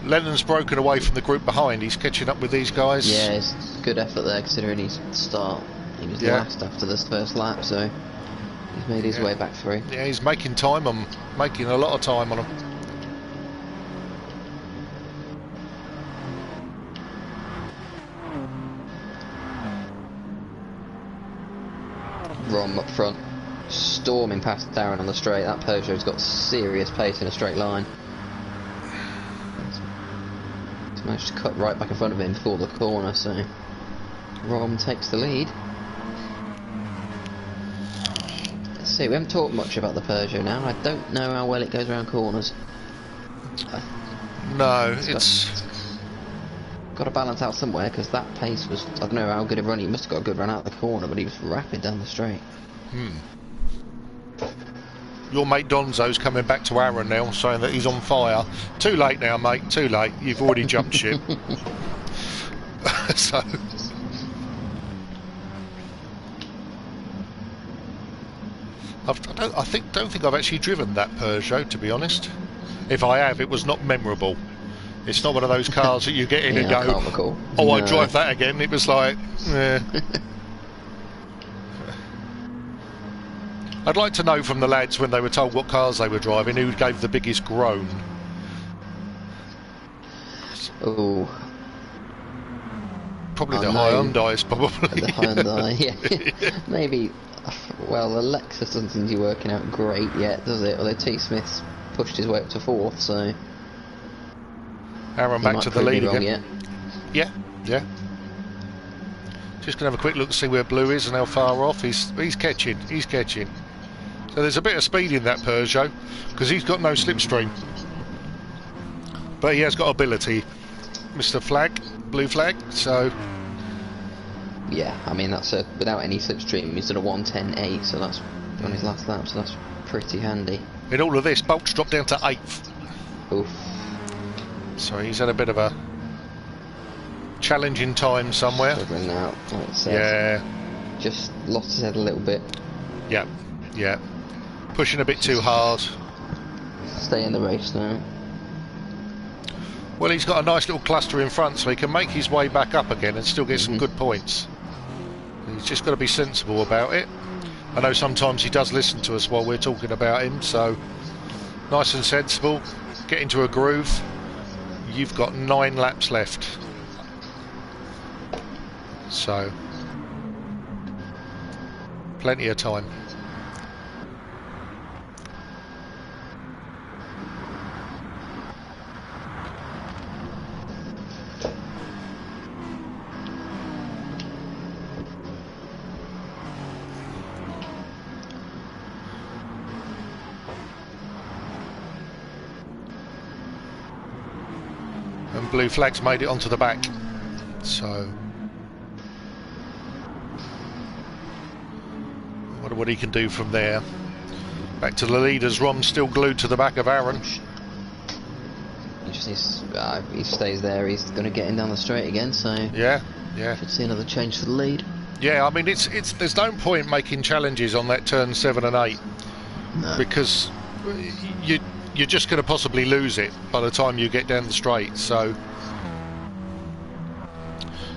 Lennon's broken away from the group behind. He's catching up with these guys. Yeah, it's good effort there considering his start. He was last after this first lap, so he's made his way back through. Yeah, he's making time on, making a lot of time on him. Rom up front, storming past Darren on the straight. That Peugeot's got serious pace in a straight line. He's managed to cut right back in front of him before the corner, so Rom takes the lead. Let's see, we haven't talked much about the Peugeot now. I don't know how well it goes around corners. No, it's got to balance out somewhere because that pace was, I don't know how good a run. He must have got a good run out the corner, but he was rapid down the straight. Your mate Donzo's coming back to Aaron now, saying that he's on fire. Too late now, mate. Too late. You've already jumped ship. So I don't think I've actually driven that Peugeot, to be honest. If I have, it was not memorable. It's not one of those cars that you get in and go, oh, no. I'd drive that again. It was like, I'd like to know from the lads when they were told what cars they were driving, who gave the biggest groan. Oh. Probably the Hyundais, probably. The Hyundai, yeah. Maybe, well, the Lexus doesn't seem to be working out great yet, does it? Although T. Smith's pushed his way up to 4th, so... Aaron back to the lead again. Yet. Yeah. Just going to have a quick look to see where Blue is and how far off. He's catching. So there's a bit of speed in that Peugeot because he's got no slipstream. But he has got ability. Mr. Flag, Blue Flag, so... Yeah, I mean, that's without any slipstream, he's done a 1:10.8, so that's on his last lap, so that's pretty handy. In all of this, Bolt's dropped down to 8th. Oof. So he's had a bit of a challenging time somewhere. Struggling out, like I said. Yeah. Just lost his head a little bit. Yeah. Pushing a bit too hard. Stay in the race now. Well, he's got a nice little cluster in front, so he can make his way back up again and still get some good points. He's just got to be sensible about it. I know sometimes he does listen to us while we're talking about him, so nice and sensible, get into a groove. You've got 9 laps left, so plenty of time. And blue flags made it onto the back, so I wonder what he can do from there. Back to the leaders. Rom's still glued to the back of Aaron. He just needs, if he stays there, he's going to get in down the straight again. So yeah. Should see another change to the lead. Yeah, I mean it's there's no point making challenges on that turn 7 and 8, No. because you're just going to possibly lose it by the time you get down the straight. So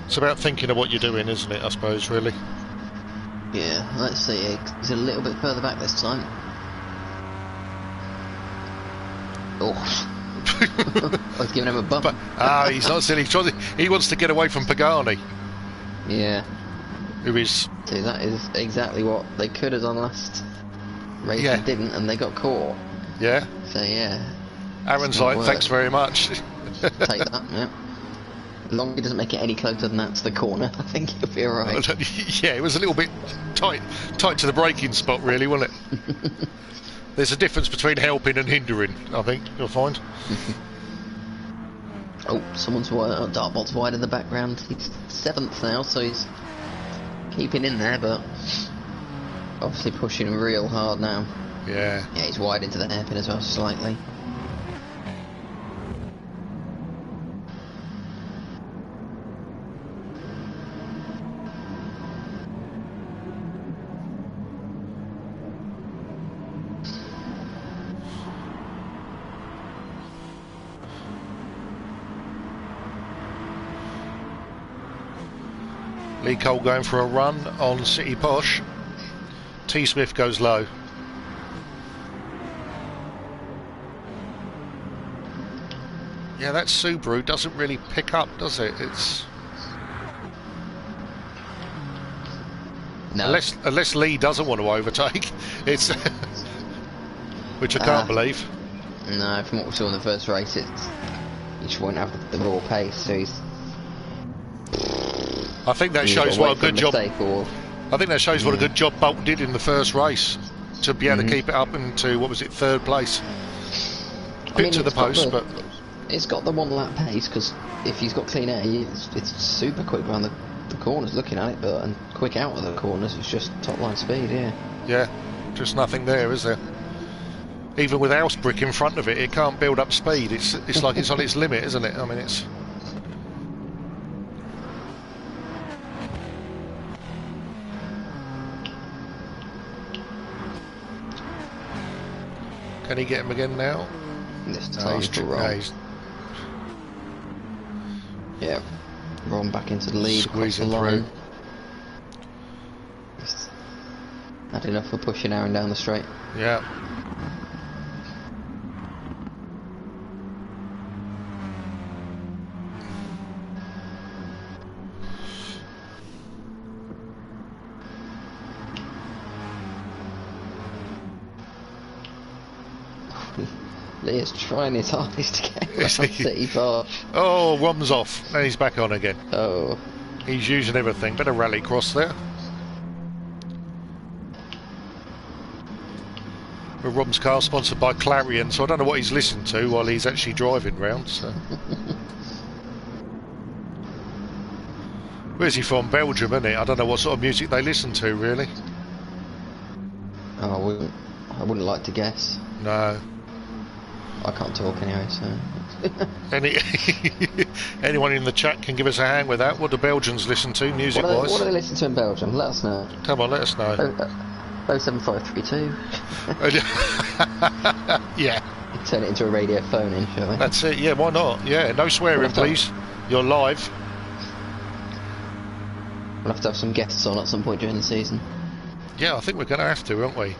it's about thinking of what you're doing, isn't it, I suppose, really? Yeah, let's see. He's a little bit further back this time. Oh. I was giving him a bump. But, he's not silly. He wants to get away from Pagani. Yeah. Who is... See, that is exactly what they could have done last race. Yeah. They didn't, and they got caught. Yeah. So, yeah. Aaron's like, thanks very much. Take that, yeah. As long as he doesn't make it any closer than that to the corner, I think he'll be alright. Yeah, it was a little bit tight to the braking spot, really, wasn't it? There's a difference between helping and hindering, I think, you'll find. Oh, someone's wide, Dartbold's wide in the background. He's 7th now, so he's keeping in there, but obviously pushing real hard now. Yeah. Yeah, he's wide into the hairpin as well, slightly. Lee Cole going for a run on City Posh. T Smith goes low. Yeah, that Subaru doesn't really pick up, does it? It's no. Unless Lee doesn't want to overtake. It's which I can't believe. No, from what we saw in the first race, he just won't have the raw pace, so he's... I think that shows what a good job. Or... I think that shows what a good job Bolt did in the first race to be able to keep it up into, what was it, 3rd place. Bit to the post, but it's got the 1 lap pace, because if he's got clean air, it's super quick around the corners. Looking at it, and quick out of the corners. It's just top line speed, yeah. Yeah, just nothing there, is there? Even with house brick in front of it, it can't build up speed. It's like it's on its limit, isn't it? I mean, it's. Can he get him again now? This time yeah, Ron back into the lead, squeezing the line. through. Just had enough for pushing Aaron down the straight. Yeah. Lee is trying his hardest to get around City Posh. Oh, Rom's off. And he's back on again. Oh. He's using everything. Bit of rally cross there. Well, Rom's car sponsored by Clarion, so I don't know what he's listening to while he's actually driving round. So. Where's he from? Belgium, isn't it? I don't know what sort of music they listen to, really. Oh, I wouldn't like to guess. No. I can't talk anyway, so... Anyone in the chat can give us a hand with that. What do Belgians listen to, music-wise? What do they listen to in Belgium? Let us know. Come on, let us know. 07532. Yeah. Turn it into a radio phone-in, shall we? That's it, yeah, why not? Yeah, no swearing, please. You're live. We'll have to have some guests on at some point during the season. Yeah, I think we're going to have to, aren't we?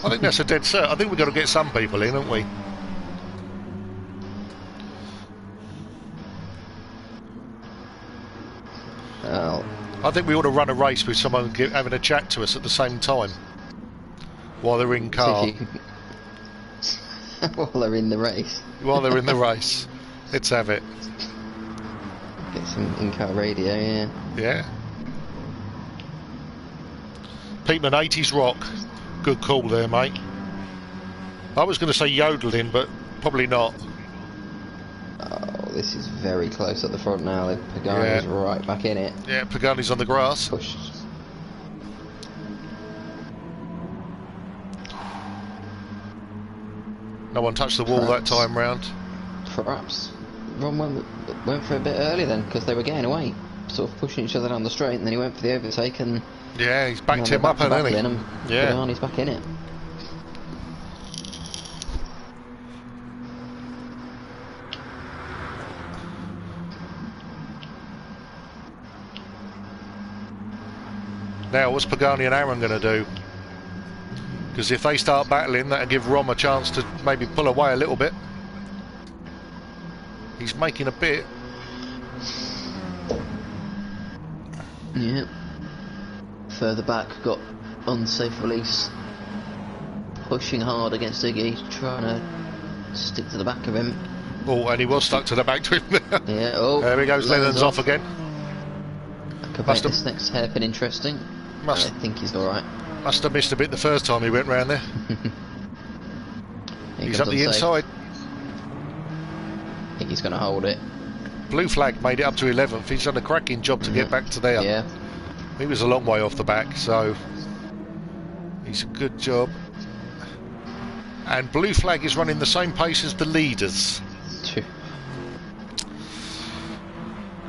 I think that's a dead cert. I think we've got to get some people in, haven't we? Oh. I think we ought to run a race with someone having a chat to us at the same time while they're in car. While they're in the race. While they're in the race. Let's have it. Get some in-car radio, yeah. Yeah. Peteman 80s rock. Good call there, mate. I was going to say yodeling, but probably not. Oh, this is very close at the front now. Pagani's right back in it. Yeah, Pagani's on the grass. Pushed. No one touched the wall that time round. Perhaps Ron went for a bit earlier then, because they were getting away, sort of pushing each other down the straight, and then he went for the overtake, and yeah, he's backed him up, hasn't he? Yeah, Pagani's back in it. Now, what's Pagani and Aaron going to do? Because if they start battling, that'll give Rom a chance to maybe pull away a little bit. He's making a bit. Yeah. Further back, got unsafe release. Pushing hard against Iggy, trying to stick to the back of him. Oh, and he was stuck to the back to him there. Yeah, oh. There he goes, Lennon's off again. That could make this next hairpin interesting. I think he's alright. Must have missed a bit the first time he went round there. He's up the inside. I think he's going to hold it. Blue flag made it up to 11th. He's done a cracking job to get back to there. Yeah. He was a long way off the back, so he's a good job. And blue flag is running the same pace as the leaders. True.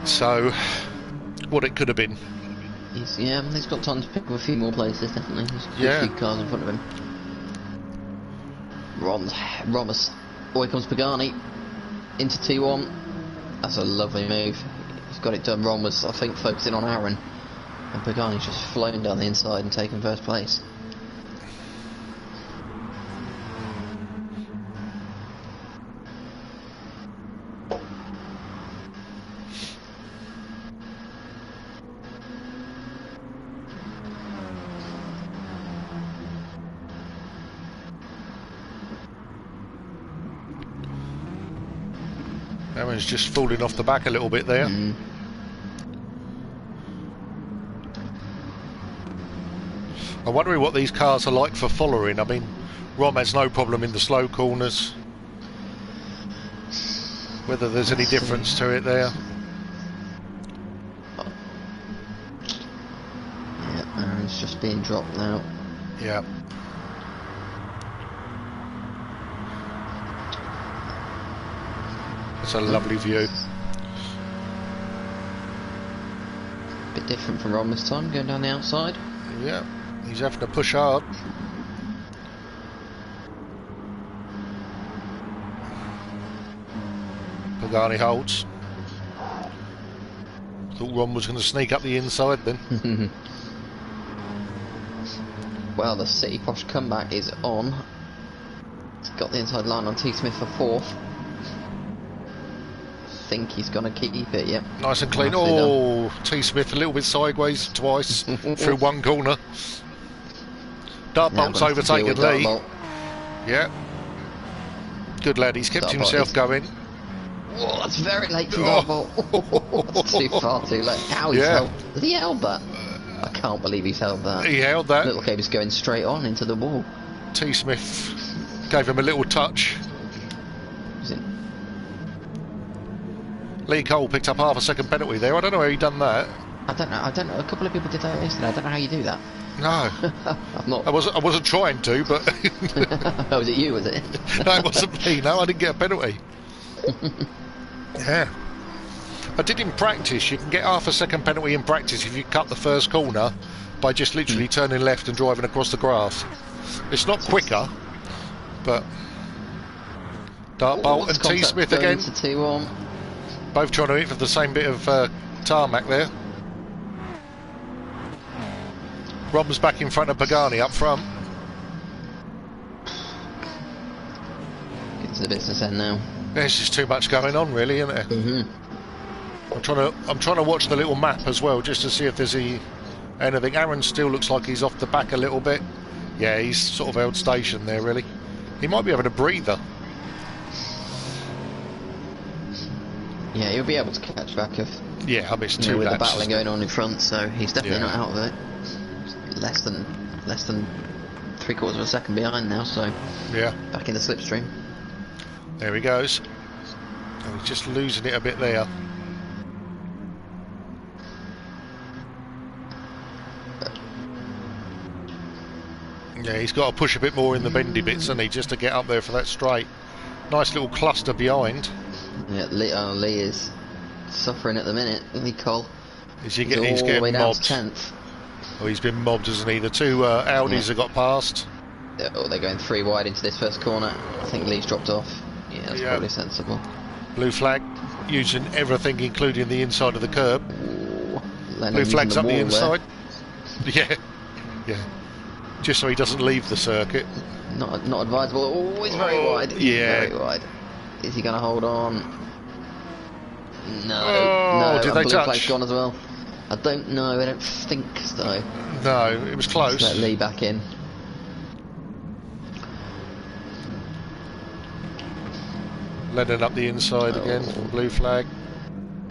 So, what it could have been. He's got time to pick up a few more places, definitely. There's a few cars in front of him. Rom's. Oh, here comes Pagani. Into T1. That's a lovely move. He's got it done. Ron was, I think, focusing on Aaron. And Pagani's just flown down the inside and taken first place. Aaron's just falling off the back a little bit there. I'm wondering what these cars are like for following. I mean, Rom has no problem in the slow corners. Whether there's any difference to it there. Yeah, Aaron's just being dropped now. Yeah. It's a lovely view. Bit different from Ron this time, going down the outside. Yeah, he's having to push hard. Pagani holds. Thought Ron was going to sneak up the inside then. Well, the City Posh comeback is on. He's got the inside line on T Smith for fourth. Think he's going to keep it, yep. Nice and clean. Oh, T Smith a little bit sideways twice through one corner. Dartbolt's overtaken Lee. Yeah. Good lad, he's kept himself going. Oh, that's very late from Dartbolt. That's too far too late. How he's held. Has he held that? I can't believe he's held that. He held that. Looked like he was going straight on into the wall. T Smith gave him a little touch. Lee Cole picked up half a second penalty there. I don't know how he done that. I don't know. A couple of people did that yesterday. I don't know how you do that. No. I'm not. I wasn't trying to, but. Oh, was it you? Was it? No, it wasn't me. No, I didn't get a penalty. Yeah. I did in practice. You can get half a second penalty in practice if you cut the first corner by just literally turning left and driving across the grass. It's not quicker, but. Dartbolt and T Smith again. To both trying to hit for the same bit of tarmac there. Rob's back in front of Pagani up front. Get to the business end now. There's just too much going on, really, isn't there? I'm trying to watch the little map as well, just to see if there's anything. Aaron still looks like he's off the back a little bit. Yeah, he's sort of held station there, really. He might be having a breather. Yeah, he'll be able to catch back if. Yeah, I mean, it's two with laps, the battling going on in front, so he's definitely not out of it. Less than 3/4 of a second behind now, so yeah, back in the slipstream. There he goes. Oh, he's just losing it a bit there. Yeah, he's got to push a bit more in the bendy bits, hasn't he, just to get up there for that straight. Nice little cluster behind. Yeah, Lee is suffering at the minute, isn't he, Cole? He's all getting the way down mobbed. to 10th. Oh, he's been mobbed, hasn't he? The two Audis have got past. Oh, they're going 3 wide into this first corner. I think Lee's dropped off. Yeah, that's probably sensible. Blue flag, using everything, including the inside of the curb. Ooh, Blue flag's up the inside. Yeah, yeah. Just so he doesn't leave the circuit. Not advisable. Oh, he's very wide. He's very wide. Is he going to hold on? No. Did they Blue touch? flag's gone as well. I don't know. I don't think so. No, it was close. Let's let Lee back in. Lennon up the inside again from blue flag.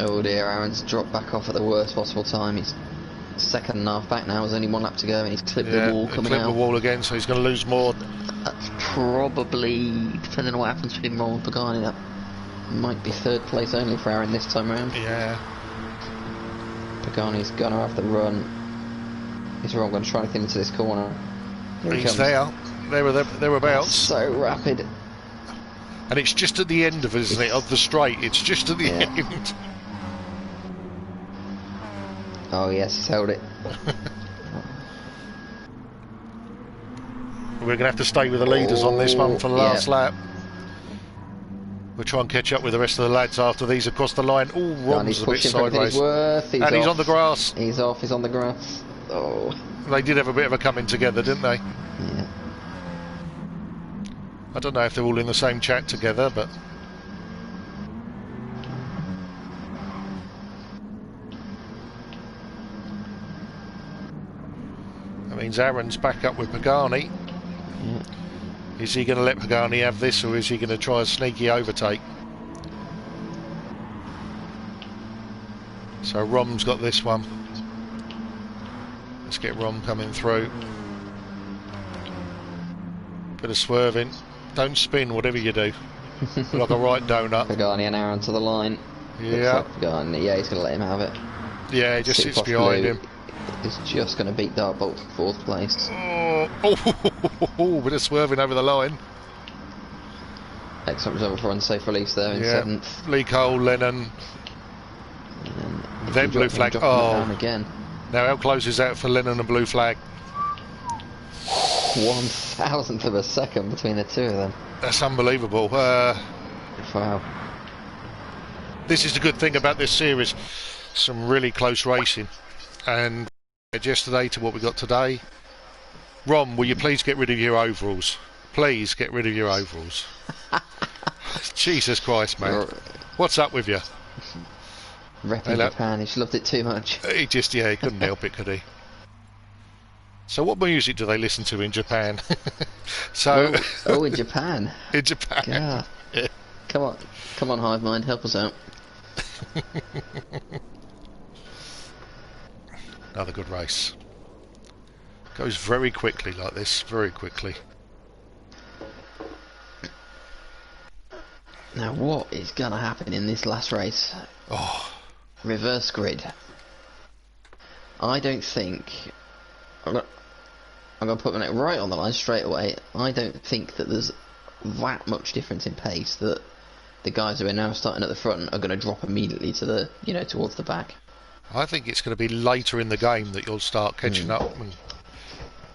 Oh dear, Aaron's dropped back off at the worst possible time. He's second and a half back now. There's only 1 lap to go, and he's clipped the wall coming out. Clipped the wall again, so he's going to lose more. That's probably, depending on what happens between Roll and Pagani, that might be 3rd place only for Aaron this time round. Yeah. Pagani's going to have the run. He's wrong, going to try to get into this corner. He's there. Thereabouts. So rapid. And it's just at the end of it, isn't it? Of the straight. It's just at the end. Oh yes, he's held it. We're going to have to stay with the leaders on this one for the last lap. We'll try and catch up with the rest of the lads after these across the line. Oh, Rom's a bit sideways. He's on the grass. He's off, he's on the grass. Oh. They did have a bit of a coming together, didn't they? Yeah. I don't know if they're all in the same chat together, but... That means Aaron's back up with Pagani. Yeah. Is he going to let Pagani have this, or is he going to try a sneaky overtake? So Rom's got this one. Let's get Rom coming through. Bit of swerving. Don't spin, whatever you do. Like a right donut. Pagani and Aaron to the line. Yeah. Like Pagani, yeah, he's going to let him have it. Yeah, he just sits behind him. He's just going to beat Dartbolt for 4th place. Oh, bit of swerving over the line. Excellent result for unsafe release there in 7th. Lee Cole, Lennon. Then blue flag. Oh, again. Now how close is that for Lennon and blue flag? 1,000th of a second between the two of them. That's unbelievable. Wow. This is the good thing about this series. Some really close racing. And yesterday to what we got today. Rom, will you please get rid of your overalls? Please get rid of your overalls. Jesus Christ, man. What's up with you? Repping Japan, he loved it too much. He couldn't help it, could he? So what music do they listen to in Japan? In Japan. In Japan. Yeah. Yeah. Come on, Hive Mind, help us out. Another good race. Goes very quickly like this, very quickly. Now what is going to happen in this last race? Oh. Reverse grid. I don't think... I'm going to put my neck right on the line straight away. I don't think that there's that much difference in pace that the guys who are now starting at the front are going to drop immediately to the, towards the back. I think it's going to be later in the game that you'll start catching up. And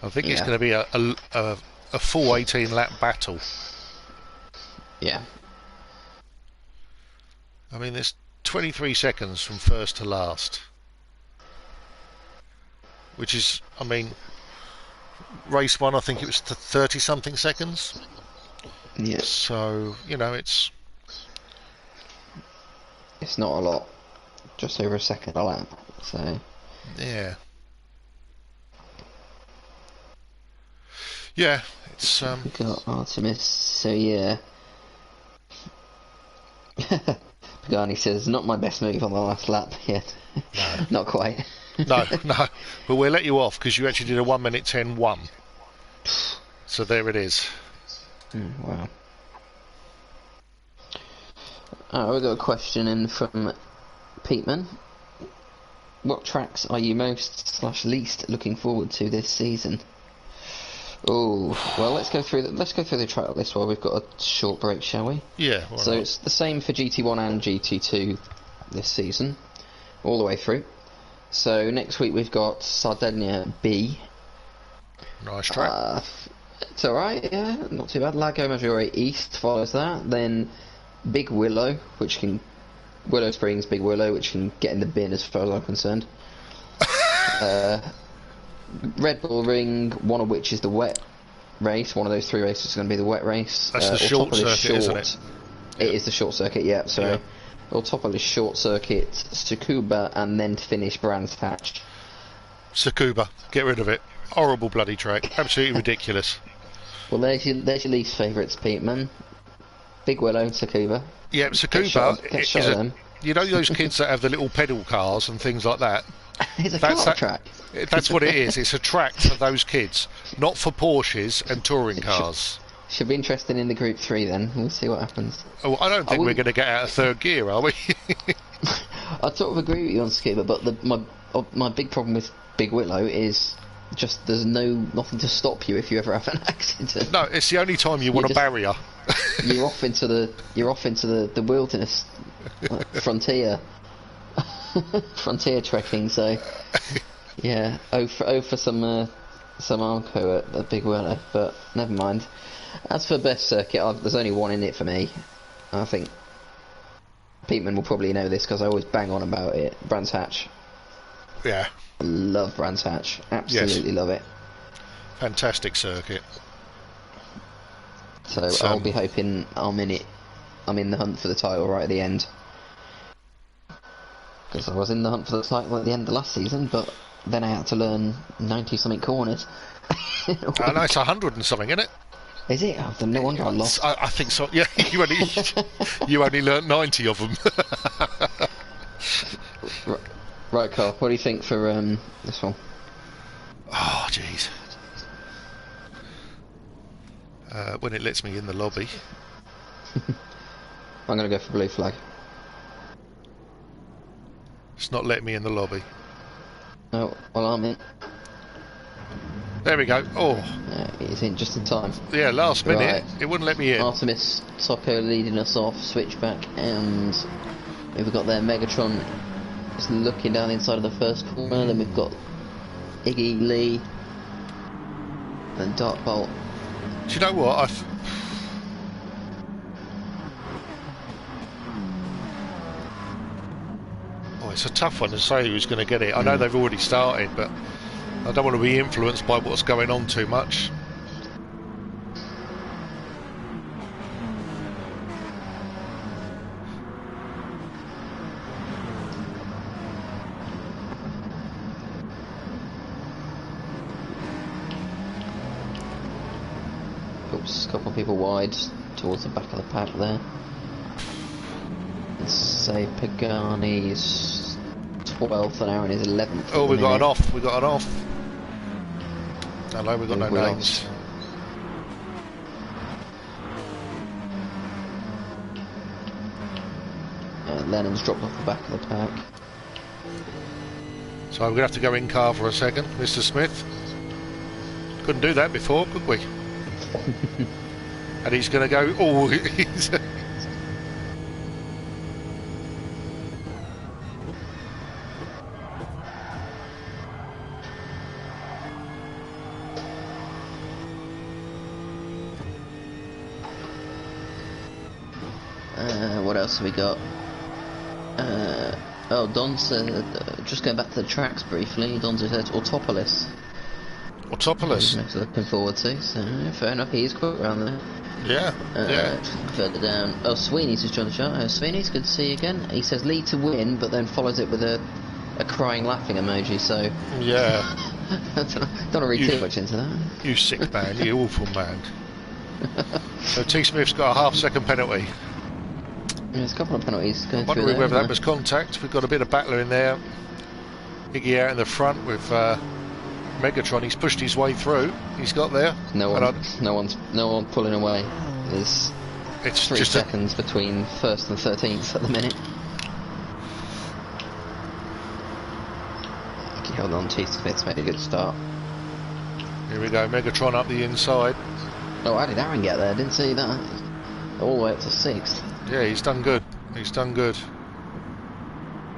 I think it's going to be a full 18-lap battle. Yeah. I mean, there's 23 seconds from first to last. which is, I mean, race one, I think it was 30 something seconds. Yeah. So, you know, it's not a lot. Just over a second a lap. So. Yeah. Yeah, it's We've got Artemis, so yeah. Pagani says, not my best move on the last lap yet. No. Not quite. no, but we'll let you off because you actually did a 1 minute 10.1. So there it is. Wow. We've got a question in from Peteman. What tracks are you most / least looking forward to this season? Oh, well, let's go through the track list while we've got a short break, shall we? Yeah. So it's the same for GT1 and GT2 this season, all the way through. So next week we've got Sardinia B. Nice track. It's alright, yeah, not too bad. Lago Maggiore East follows that. Then Big Willow, Willow Springs, Big Willow, which can get in the bin as far as I'm concerned. Red Bull Ring, one of which is the wet race. One of those 3 races is going to be the wet race. That's the short circuit, isn't it? It is the short circuit, yeah, sorry. On top of the short circuit, Tsukuba, and then to finish Brands Hatch. Tsukuba, get rid of it. Horrible bloody track. Absolutely ridiculous. Well, there's your least favourites, Peteman. Big Willow, Tsukuba. Yeah, Tsukuba, you know those kids that have the little pedal cars and things like that? It's a kart track. That's what it is. It's a track for those kids, not for Porsches and touring cars. Should be interesting in the Group 3 then. We'll see what happens. Oh, I don't think we're going to get out of third gear, are we? I sort of agree with you on Scuba, but my big problem with Big Willow is just there's nothing to stop you if you ever have an accident. No, it's the only time you want a barrier. You're off into the wilderness, frontier trekking. So yeah, for some Arco at Big Willow, but never mind. As for best circuit, there's only one in it for me. I think Peteman will probably know this because I always bang on about it. Brands Hatch. Yeah. Love Brands Hatch. Absolutely love it. Fantastic circuit. So I'll be hoping I'm in the hunt for the title right at the end. Because I was in the hunt for the title at the end of last season, but then I had to learn 90-something corners. I know, it's 100 and something, isn't it? Is it? Oh, no wonder I lost. I think so. Yeah, you only learnt 90 of them. Right, Carl. What do you think for this one? Oh, jeez. When it lets me in the lobby. I'm going to go for blue flag. It's not letting me in the lobby. Oh, well, I'm in. There we go. Oh. He's in just in time. Yeah, last minute. Right. It wouldn't let me in. Artemis Tocco leading us off, switchback, and we've got there Megatron just looking down the inside of the first corner. Then we've got Iggy Lee and Darkbolt. Do you know what? It's a tough one to say who's going to get it. I know they've already started, but I don't want to be influenced by what's going on too much. Oops, a couple of people wide towards the back of the pack there. Let's say Pagani's 12th and Aaron is 11th. Oh, we got an off. We got an off. Hello, we got no names. Lennon's dropped off the back of the pack. So we're going to have to go in car for a second, Mr. Smith. Couldn't do that before, could we? And he's going to go. Oh, he's. What else have we got? Oh, Don said, just going back to the tracks briefly, Don said Autopolis. Autopolis? He's looking forward to, so fair enough, he is quick around there. Yeah, yeah. Further down. Oh, Sweeney's just joined the shot. Sweeney's good to see you again. He says lead to win, but then follows it with a crying laughing emoji, so... Yeah. don't want to read too much into that. You sick man, you awful man. So T Smith's got a half-second penalty. Yeah, there's a couple of penalties going through Wondering there, whether that was contact. We've got a bit of battler in there. Iggy out in the front with Megatron. He's pushed his way through. He's got there. No one pulling away. There's it's 3 seconds between first and 13th at the minute. Keep holding on. T Smith's made a good start. Here we go. Megatron up the inside. Oh, how did Aaron get there? Didn't see that. All the way up to 6th. Yeah, he's done good. He's done good.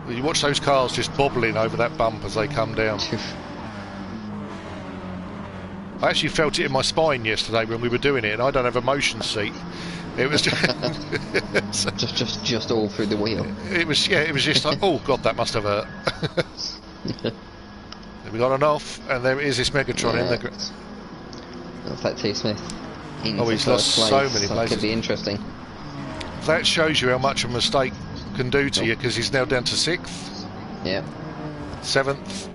You watch those cars just bobbling over that bump as they come down. I actually felt it in my spine yesterday when we were doing it, and I don't have a motion seat. It was just all through the wheel. It was just like, oh god, that must have hurt. We got an off, and there is this Megatron in the. Looks like T Smith. Oh, he's lost so many places. Could be interesting. That shows you how much a mistake can do to you, because he's now down to 6th. Yeah. 7th.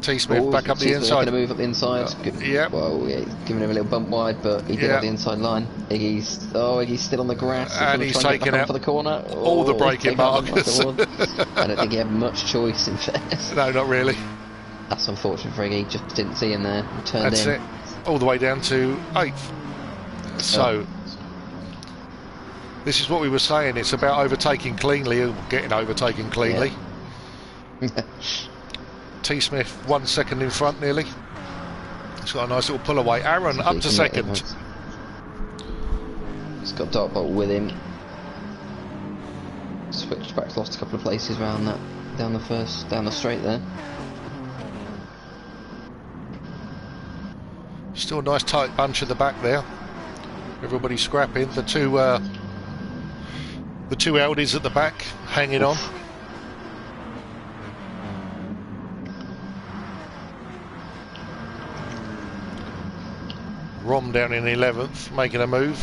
T Smith back up the inside. Going to move up the inside. Yeah. Well, yeah, giving him a little bump wide, but he did have the inside line. Iggy's still on the grass. And he's taking out for the corner. all the braking markers. I don't think he had much choice in fairness. No, not really. That's unfortunate for Iggy. Just didn't see him there. Turned That's in. it. All the way down to 8th. So, this is what we were saying. It's about overtaking cleanly or getting overtaken cleanly. Yeah. T Smith 1 second in front nearly. He's got a nice little pull away. Aaron up to 2nd. He's got Dartbolt with him. Switchback's lost a couple of places around that, down the straight there. Still a nice tight bunch at the back there. Everybody scrapping. The two Audis at the back hanging on. Rom down in 11th, making a move.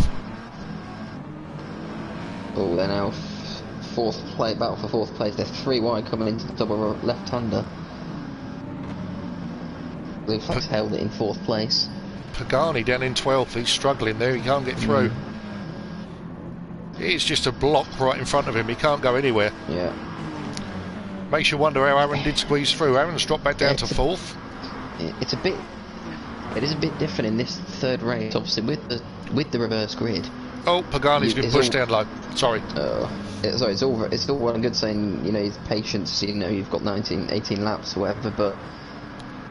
Oh, they're now battle for 4th place. They're 3 wide coming into the double left-hander. Blue Flag's held it in 4th place. Pagani down in 12th, he's struggling there, he can't get through. It's just a block right in front of him, he can't go anywhere. Yeah. Makes you wonder how Aaron did squeeze through. Aaron's dropped back down to 4th. It is a bit different in this 3rd race, obviously with the reverse grid. Oh, Pagani's been pushed down low. Sorry. It's all well and good saying, his patience, you've got 18 laps or whatever, but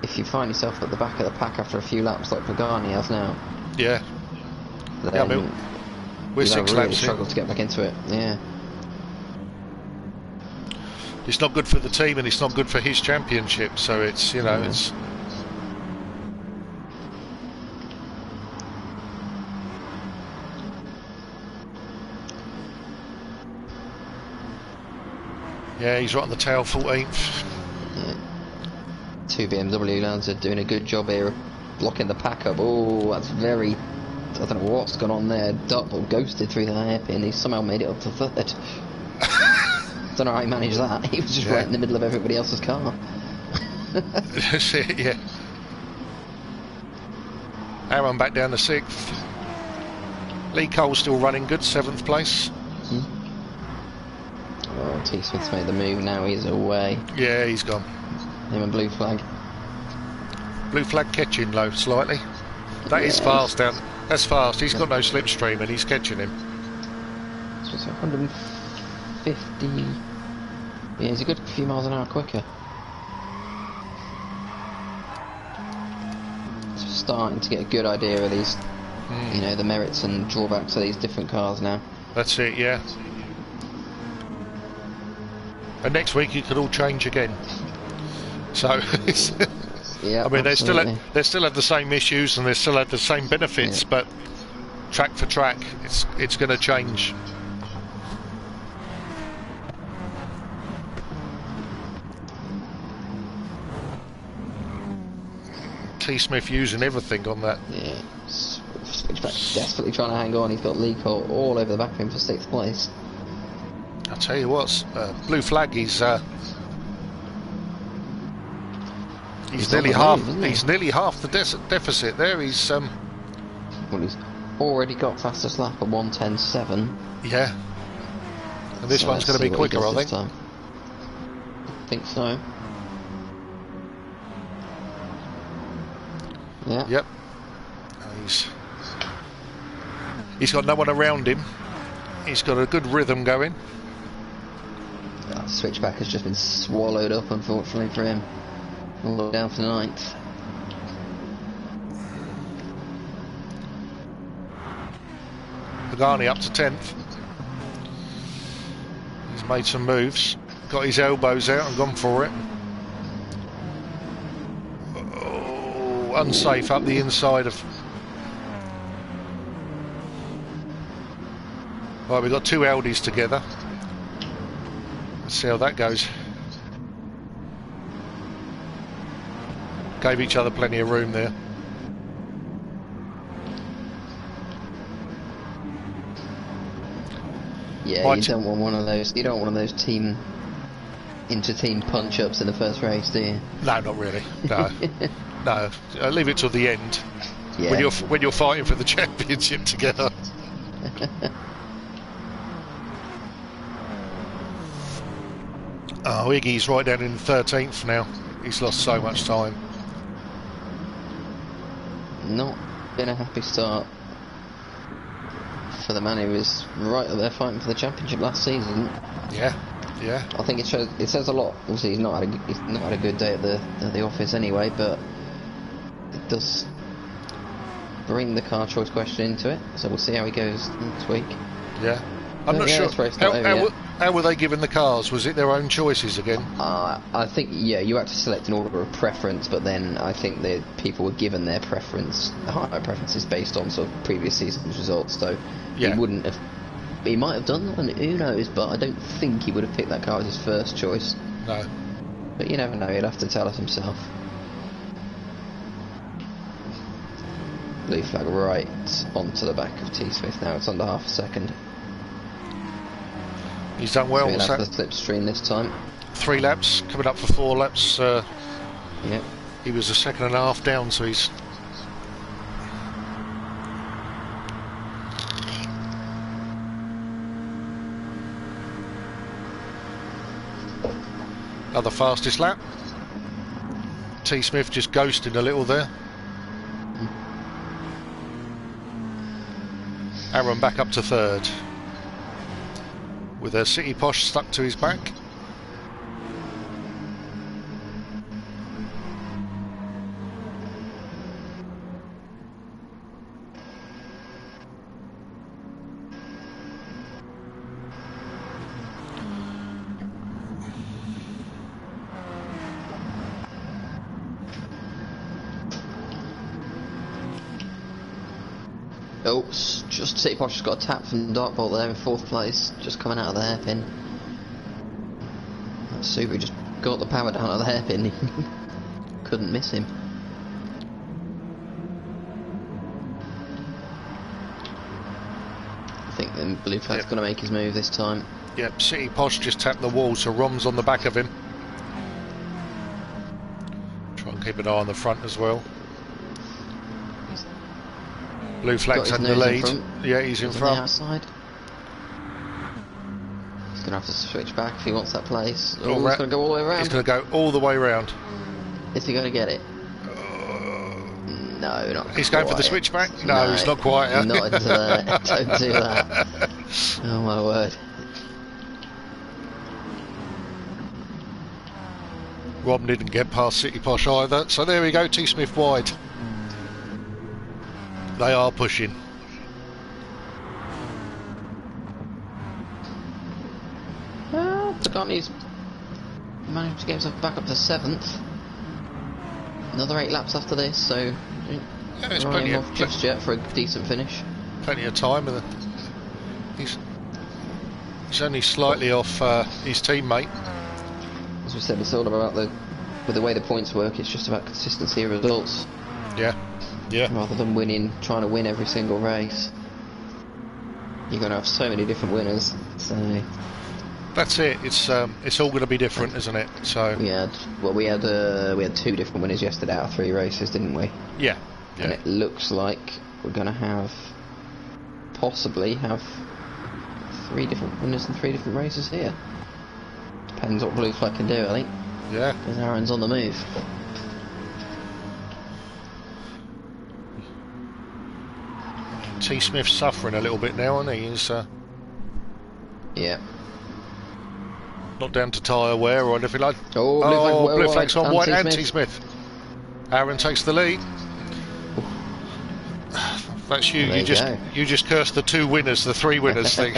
if you find yourself at the back of the pack after a few laps like Pagani has now, then we're 6 really laps struggle to get back into it. Yeah. It's not good for the team, and it's not good for his championship. So it's it's. Yeah, he's right on the tail, 14th. Yeah. 2 BMW lads are doing a good job here of blocking the pack up. Oh, that's very... I don't know what's gone on there. Dartbolt ghosted through the hairpin. He somehow made it up to 3rd. Don't know how he managed that. He was just right in the middle of everybody else's car. That's it, yeah. Aaron back down to 6th. Lee Cole's still running good, 7th place. Oh, T Smith's made the move now, he's away. Yeah, he's gone. Him and Blue Flag. Blue Flag catching low slightly. That is fast down. That's fast. He's got no slipstream and he's catching him. So it's 150. Yeah, he's a good few miles an hour quicker. So starting to get a good idea of these, the merits and drawbacks of these different cars now. That's it, yeah. And next week it could all change again. So, yeah, I mean, they still have the same issues and they still have the same benefits, but track for track, it's going to change. T. Smith using everything on that. Yeah, Switchback desperately trying to hang on. He's got leak all over the back of him for 6th place. I'll tell you what, blue flag. He's nearly half. He's nearly half the deficit there. He's Well, he's already got fastest lap at 1:10.7. Yeah. And this So one's going to be quicker, I think. I think so. Yeah. Yep. He's got no one around him. He's got a good rhythm going. Switchback has just been swallowed up, unfortunately for him. All the way down to 9th. Pagani up to 10th. He's made some moves. Got his elbows out and gone for it. Oh, unsafe up the inside of... Right, we've got two Audis together. Let's see how that goes. Gave each other plenty of room there. Yeah, you don't want one of those. You don't want one of those team inter-team punch-ups in the first race, do you? No, not really. No, no. Leave it till the end. Yeah. When you're fighting for the championship together. Oh, Iggy's right down in 13th now. He's lost so much time. Not been a happy start for the man who was right up there fighting for the championship last season. Yeah, yeah. I think it says a lot. Obviously, he's not had a good day at the office anyway, but it does bring the car choice question into it. So we'll see how he goes next week. Yeah. I'm not sure. How were they given the cars? Was it their own choices again? I think, yeah, you had to select an order of preference, but then I think the people were given their preference, higher preferences based on sort of previous season's results. So yeah. He wouldn't have. He might have done that, and who knows? But I don't think he would have picked that car as his first choice. No. But you never know. He'll have to tell us himself. Blue flag right onto the back of T. Smith now. It's under half a second. He's done well. He'll have the slipstream this time. 3 laps, coming up for 4 laps. Yep. He was a second and a half down, so he's... Another fastest lap. T. Smith just ghosting a little there. Aaron back up to 3rd. With a City Posh stuck to his back. Oh, just City Posh has got a tap from Darkbolt there in 4th place, just coming out of the hairpin. That Subaru just got the power down at the hairpin. Couldn't miss him. I think the blue flag's going to make his move this time. Yep, City Posh just tapped the wall, so Rom's on the back of him. Try and keep an eye on the front as well. Blue flag's in the lead. Yeah, he's in front. On the outside. He's going to have to switch back if he wants that place. Oh, he's going to go all the way around. He's going to go all the way around. Is he going to get it? No, not He's quite. going for the switchback? No, he's not quite. Not into that. Don't do that. Oh my word. Rob didn't get past City Posh either. So there we go, T. Smith wide. They are pushing. Pagani's managed to get himself back up to 7th. Another 8 laps after this, so Yeah, there's running plenty off of just yet for a decent finish. Plenty of time. He's only slightly off his teammate. As we said, it's all about with the way the points work. It's just about consistency of results. Yeah, yeah. Rather than trying to win every single race. You're going to have so many different winners. So that's it. It's all going to be different, isn't it? So we had 2 different winners yesterday out of 3 races, didn't we? Yeah. And it looks like we're going to possibly have 3 different winners in 3 different races here. Depends what Blue Flag can do, I think. Yeah. Because Aaron's on the move. T. Smith's suffering a little bit now, isn't he? He's Yeah. not down to tyre wear or anything like that. Oh, Blue flag's on white and T. T. Smith. Aaron takes the lead. That's you. You just cursed the 2 winners, the 3 winners thing.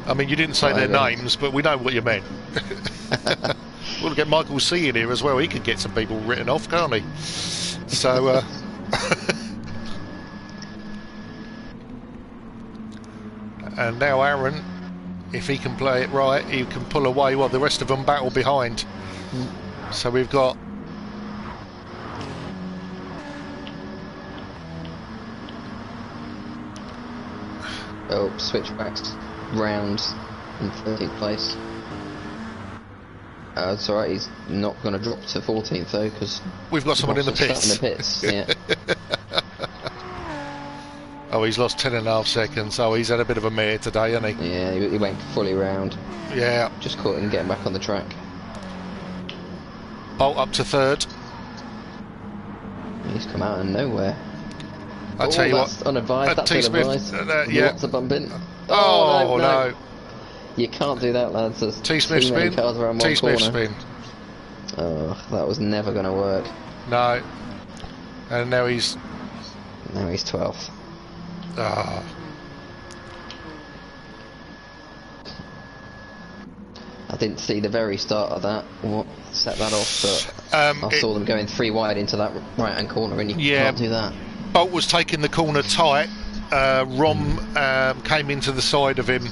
I mean, you didn't say their names, but we know what you meant. We'll get Michael C in here as well. He could get some people written off, can't he? So. And now Aaron, if he can play it right, he can pull away while the rest of them battle behind. So we've got switchbacks round in 13th place. It's alright, he's not going to drop to 14th though, because we've got someone in the pits. Yeah. Oh, he's lost 10.5 seconds. Oh, he's had a bit of a mare today, hasn't he? Yeah, he went fully round. Yeah. Just caught him getting back on the track. Bolt up to 3rd. He's come out of nowhere. I'll tell you that's what. Unadvised. That's unadvised. Yeah. Lots of bump in. Oh, no. You can't do that, lads. There's T. Smith too many spin. cars around T. one Smith corner. spin. Oh, that was never going to work. No. And now he's 12th. Ah. I didn't see the very start of that, what set that off, but I saw them going 3 wide into that right hand corner, and you can't do that. Bolt was taking the corner tight. Rom came into the side of him,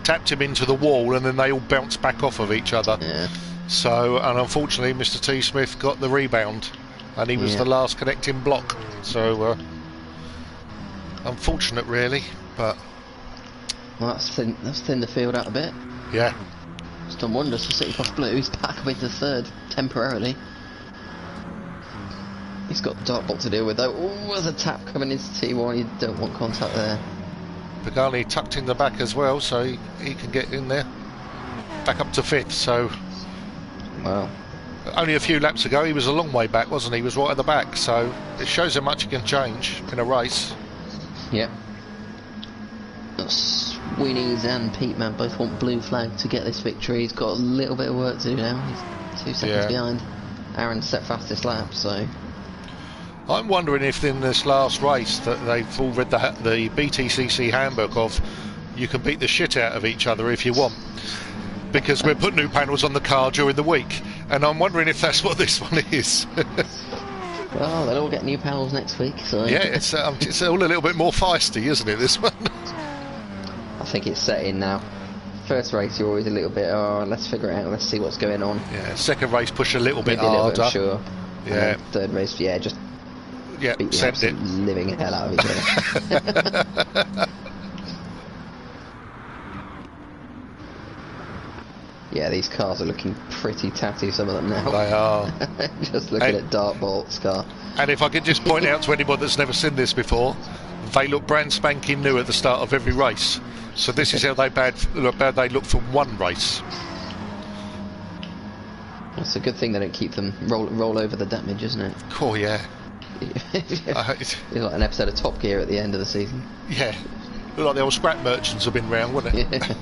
tapped him into the wall, and then they all bounced back off of each other. Yeah. So, and unfortunately, Mr. T. Smith got the rebound, and he was the last connecting block. So, unfortunate, really, but well, that's thinned the field out a bit. Yeah. It's done wonders for City Cross Blue. He's back up into 3rd temporarily. He's got the dart bolt to deal with though. Oh, there's a tap coming into T1. You don't want contact there. Pagani tucked in the back as well, so he can get in there. Back up to 5th, so. Wow. Only a few laps ago, he was a long way back, wasn't he? He was right at the back, so it shows how much he can change in a race. Yeah. Sweeney's and Pete Man both want Blue Flag to get this victory. He's got a little bit of work to do now. He's 2 seconds behind. Aaron's set fastest lap, so. I'm wondering if in this last race that they've all read the BTCC handbook of you can beat the shit out of each other if you want, because we're putting new panels on the car during the week, and I'm wondering if that's what this one is. Well, they'll all get new panels next week, so. Yeah, it's all a little bit more feisty, isn't it, this one? I think it's set in now. First race you're always a little bit, let's figure it out, let's see what's going on. Yeah, second race push a little bit Maybe harder. A little bit, sure. Yeah. Third race, just beat the send it. living hell out of each other. Yeah, these cars are looking pretty tatty, some of them now. They are. Just looking at Dartbolt's car. And if I could just point out to anyone that's never seen this before, they look brand spanking new at the start of every race. So this is how they look from one race. It's a good thing they don't keep them roll over the damage, isn't it? Cool, yeah. It's like an episode of Top Gear at the end of the season. Yeah. Look like the old scrap merchants have been round, wouldn't it? Yeah.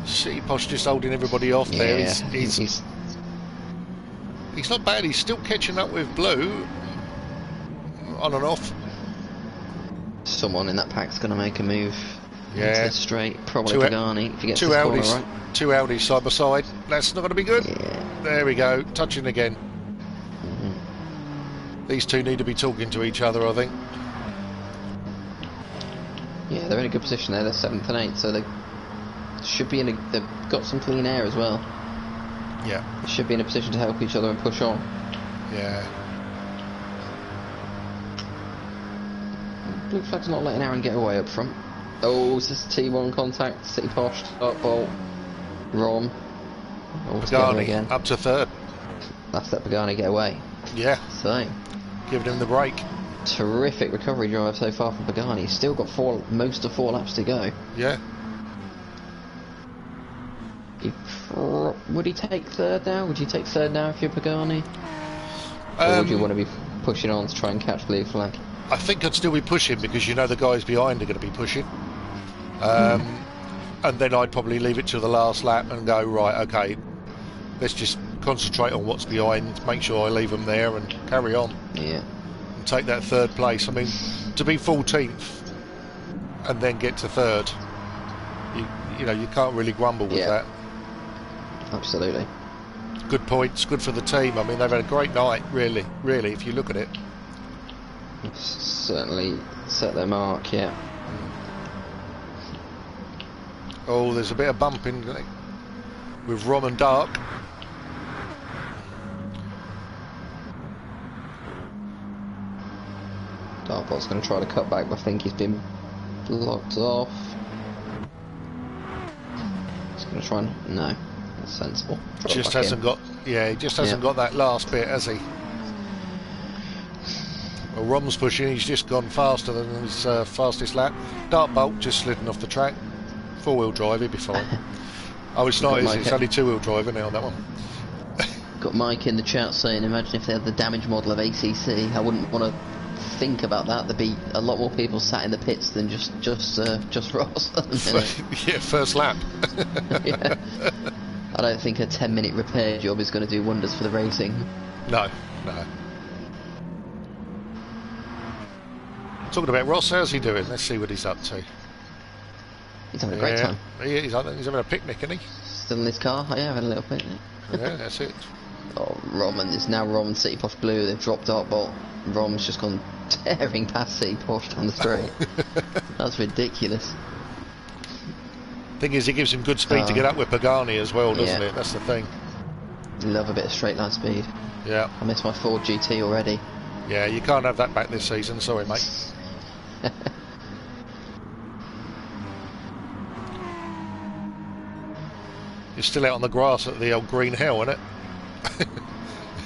City Posh just holding everybody off there. He's not bad. He's still catching up with Blue. On and off. Someone in that pack's going to make a move. Yeah. Straight. Probably Pagani if he gets this corner right. 2 Audis side by side. That's not going to be good. Yeah. There we go. Touching again. These two need to be talking to each other, I think. Yeah, they're in a good position there. They're 7th and 8th, so they Should be they've got some clean air as well. Yeah. They should be in a position to help each other and push on. Yeah. Blue flag's not letting Aaron get away up front. Oh, is this T1 contact? City Posh, start bolt, Rom. All together again. Up to third. That's let Pagani get away. Yeah. So, giving him the break. Terrific recovery drive so far from Pagani. He's still got most of 4 laps to go. Yeah. Would he take third now? Would you take third now if you're Pagani? Or would you want to be pushing on to try and catch blue flag? I think I'd still be pushing because you know the guys behind are going to be pushing. And then I'd probably leave it to the last lap and go, right, okay, let's just concentrate on what's behind, make sure I leave them there and carry on. Yeah. And take that third place. I mean, to be 14th and then get to third, you know, you can't really grumble with that. Absolutely. Good points, good for the team. I mean, they've had a great night, really, if you look at it. Certainly set their mark, yeah. Oh, there's a bit of bumping with Rom and Dark. Darkbot's going to try to cut back, but I think he's been blocked off. He's going to try and... No, that's sensible. Just hasn't got... Yeah, he just hasn't got that last bit, has he? Well, Rom's pushing, he's just gone faster than his fastest lap. Darkbolt just slidden off the track. 4-wheel drive, he'd be fine. Oh, it's not, it's only 2-wheel drive, isn't it, on that one? Got Mike in the chat saying, imagine if they had the damage model of ACC. I wouldn't want to think about that. There'd be a lot more people sat in the pits than just Ross. Yeah, first lap. Yeah. I don't think a 10-minute repair job is going to do wonders for the racing. No. Talking about Ross, how's he doing? Let's see what he's up to. He's having a great time. He's having a picnic, isn't he? Still in his car? Yeah, having a little picnic. Yeah, that's it. Oh, Roman, it's now Rom City Posh Blue. They've dropped Darkbolt. Rom's just gone tearing past City Posh down the straight. That's ridiculous. Thing is, it gives him good speed to get up with Pagani as well, doesn't it? That's the thing. Love a bit of straight line speed. Yeah. I miss my Ford GT already. Yeah, you can't have that back this season. Sorry, mate. You're still out on the grass at the old green hill, isn't it?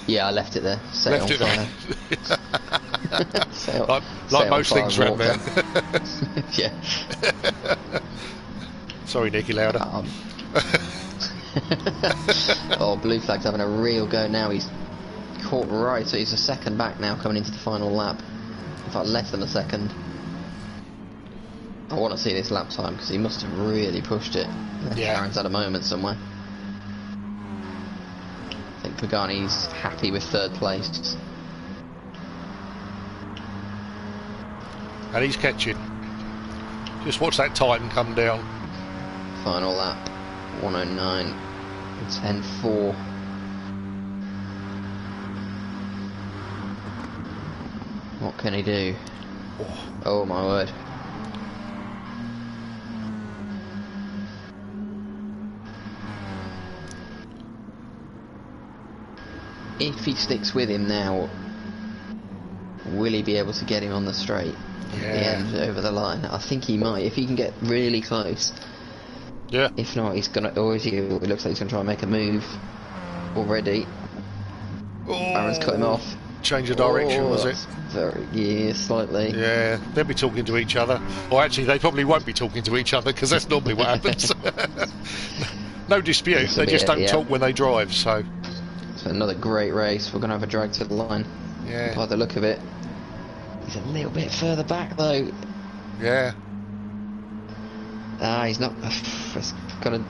Yeah, I left it there. Set it on fire. like most things around there. Yeah. Sorry, Nicky Lauder. Oh, blue flag's having a real go now. He's caught right, so he's a second back now coming into the final lap. In fact, less than a second. I want to see this lap time because he must have really pushed it. Aaron's had a moment somewhere. I think Pagani's happy with third place. And he's catching. Just watch that time come down. Final lap, 109, 10.4. What can he do? Oh my word. If he sticks with him now, will he be able to get him on the straight at the end over the line? I think he might, if he can get really close. Yeah. If not, he's gonna. Or is he? It looks like he's gonna try and make a move already. Oh, Aaron's cut him off. Change of direction, was it? Slightly. Yeah, they'll be talking to each other. Or actually, they probably won't be talking to each other because that's normally what happens. No dispute. They just don't talk when they drive. So another great race. We're gonna have a drag to the line. Yeah. By the look of it, he's a little bit further back though. Yeah. He's not. It's gonna.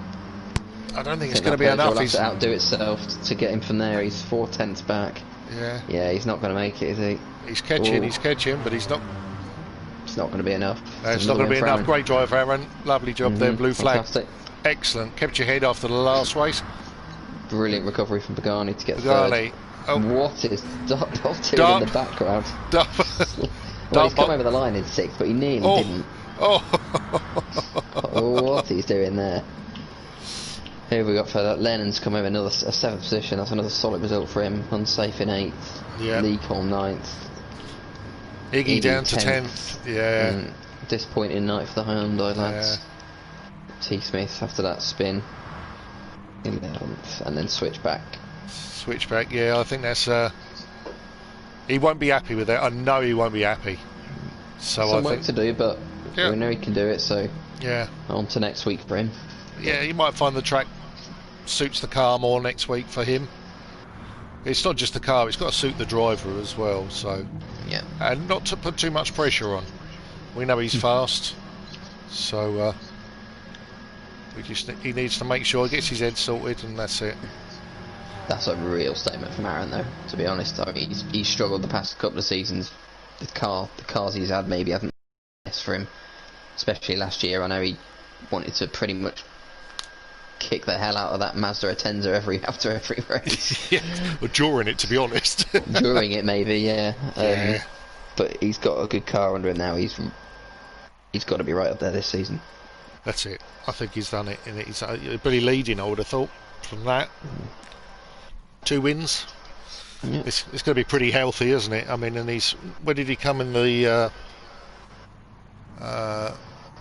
I don't think it's going to be enough. He'll have to outdo itself to get him from there. He's 4/10 back. Yeah. Yeah, he's not going to make it, is he? He's catching, but he's not. It's not going to be enough. It's not going to be enough. Great drive, Aaron. Lovely job there, blue flag. Fantastic. Excellent. Kept your head after the last race. Brilliant recovery from Pagani to get Pagani. third. Oh. What is Darkbolt doing in the background? Well, he's come over the line in sixth, but he nearly didn't. Oh. What he's doing there. Who have we got for that? Lennon's come over a 7th position. That's another solid result for him. Unsafe in 8th. Yeah. Lee Cole 9th. Iggy down to 10th. Yeah. And disappointing night for the Hyundai lads. T Smith after that spin. 11th, and then switchback. Switchback, yeah, I think that's he won't be happy with that. I know he won't be happy. So Some work to do, but we know he can do it, so yeah. On to next week for him. Yeah, he might find the track suits the car more next week for him. It's not just the car, it's got to suit the driver as well, so yeah. And not to put too much pressure on. We know he's fast, so he needs to make sure he gets his head sorted, and that's it. That's a real statement from Aaron, though. To be honest, I mean, he's struggled the past couple of seasons. The cars he's had maybe haven't been best for him, especially last year. I know he wanted to pretty much kick the hell out of that Mazda Atenza after every race. Yeah, well, during it, to be honest. During it, maybe, yeah. Yeah. But he's got a good car under him now. He's got to be right up there this season. That's it. I think he's done it. And he's pretty leading, I would have thought, from that. 2 wins. Yeah. It's going to be pretty healthy, isn't it? I mean, and where did he come in the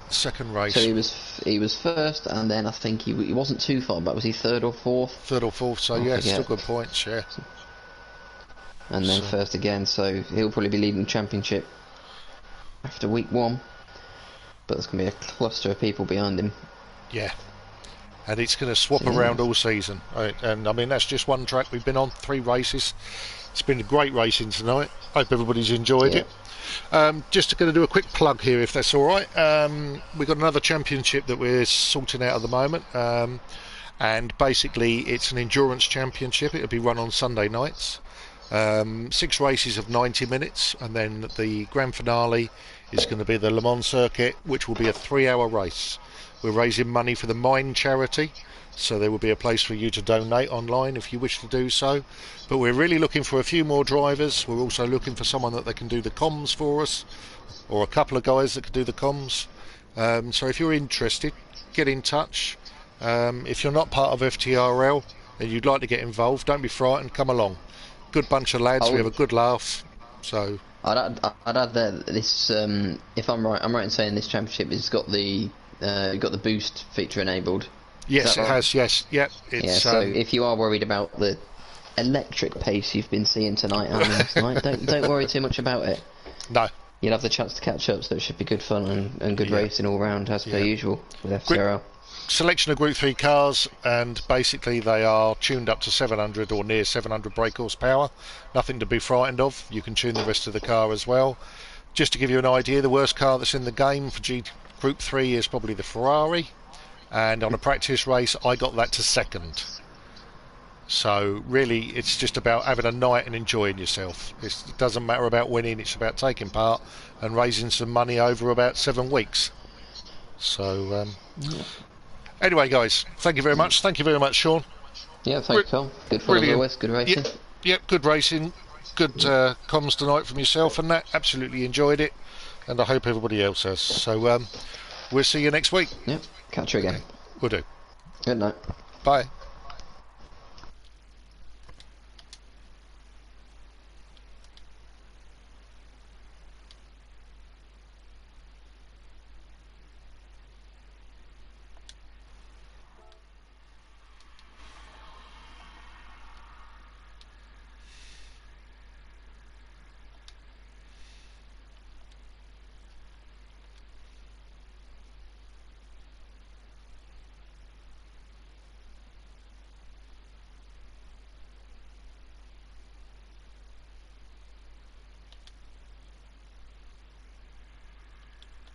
second race? So he was first, and then I think he wasn't too far back. Was he 3rd or 4th? 3rd or 4th. So yeah, still good points. Yeah. And then first again, so he'll probably be leading the championship after week 1. But there's going to be a cluster of people behind him. Yeah. And it's going to swap around all season. And I mean, that's just one track we've been on, 3 races. It's been a great racing tonight. Hope everybody's enjoyed it. Just going to do a quick plug here, if that's all right. We've got another championship that we're sorting out at the moment. And basically, it's an endurance championship. It'll be run on Sunday nights. 6 races of 90 minutes. And then the grand finale is going to be the Le Mans circuit, which will be a 3-hour race. We're raising money for the Mine charity, so there will be a place for you to donate online if you wish to do so. But we're really looking for a few more drivers. We're also looking for someone that can do the comms for us, or a couple of guys that can do the comms. So if you're interested, get in touch. If you're not part of FTRL and you'd like to get involved, don't be frightened, come along. Good bunch of lads, we have a good laugh. So I'd add that this, if I'm right in saying this championship has got the boost feature enabled. Yes, it has. Yes, yep. So if you are worried about the electric pace you've been seeing tonight and last night, don't worry too much about it. No. You'll have the chance to catch up, so it should be good fun and good racing all round, as per usual with FTRL. Selection of Group 3 cars, and basically they are tuned up to 700 or near 700 brake horsepower. Nothing to be frightened of. You can tune the rest of the car as well. Just to give you an idea, the worst car that's in the game for Group 3 is probably the Ferrari, and on a practice race I got that to 2nd. So really it's just about having a night and enjoying yourself. It doesn't matter about winning, it's about taking part and raising some money over about 7 weeks. So anyway guys, thank you very much. Thank you very much, Sean. Yeah, thanks, Tom. Good fun as always, good racing. Yep, good racing, good comms tonight from yourself and that. Absolutely enjoyed it, and I hope everybody else has. So we'll see you next week. Yep, catch you again. Will do. Good night. Bye.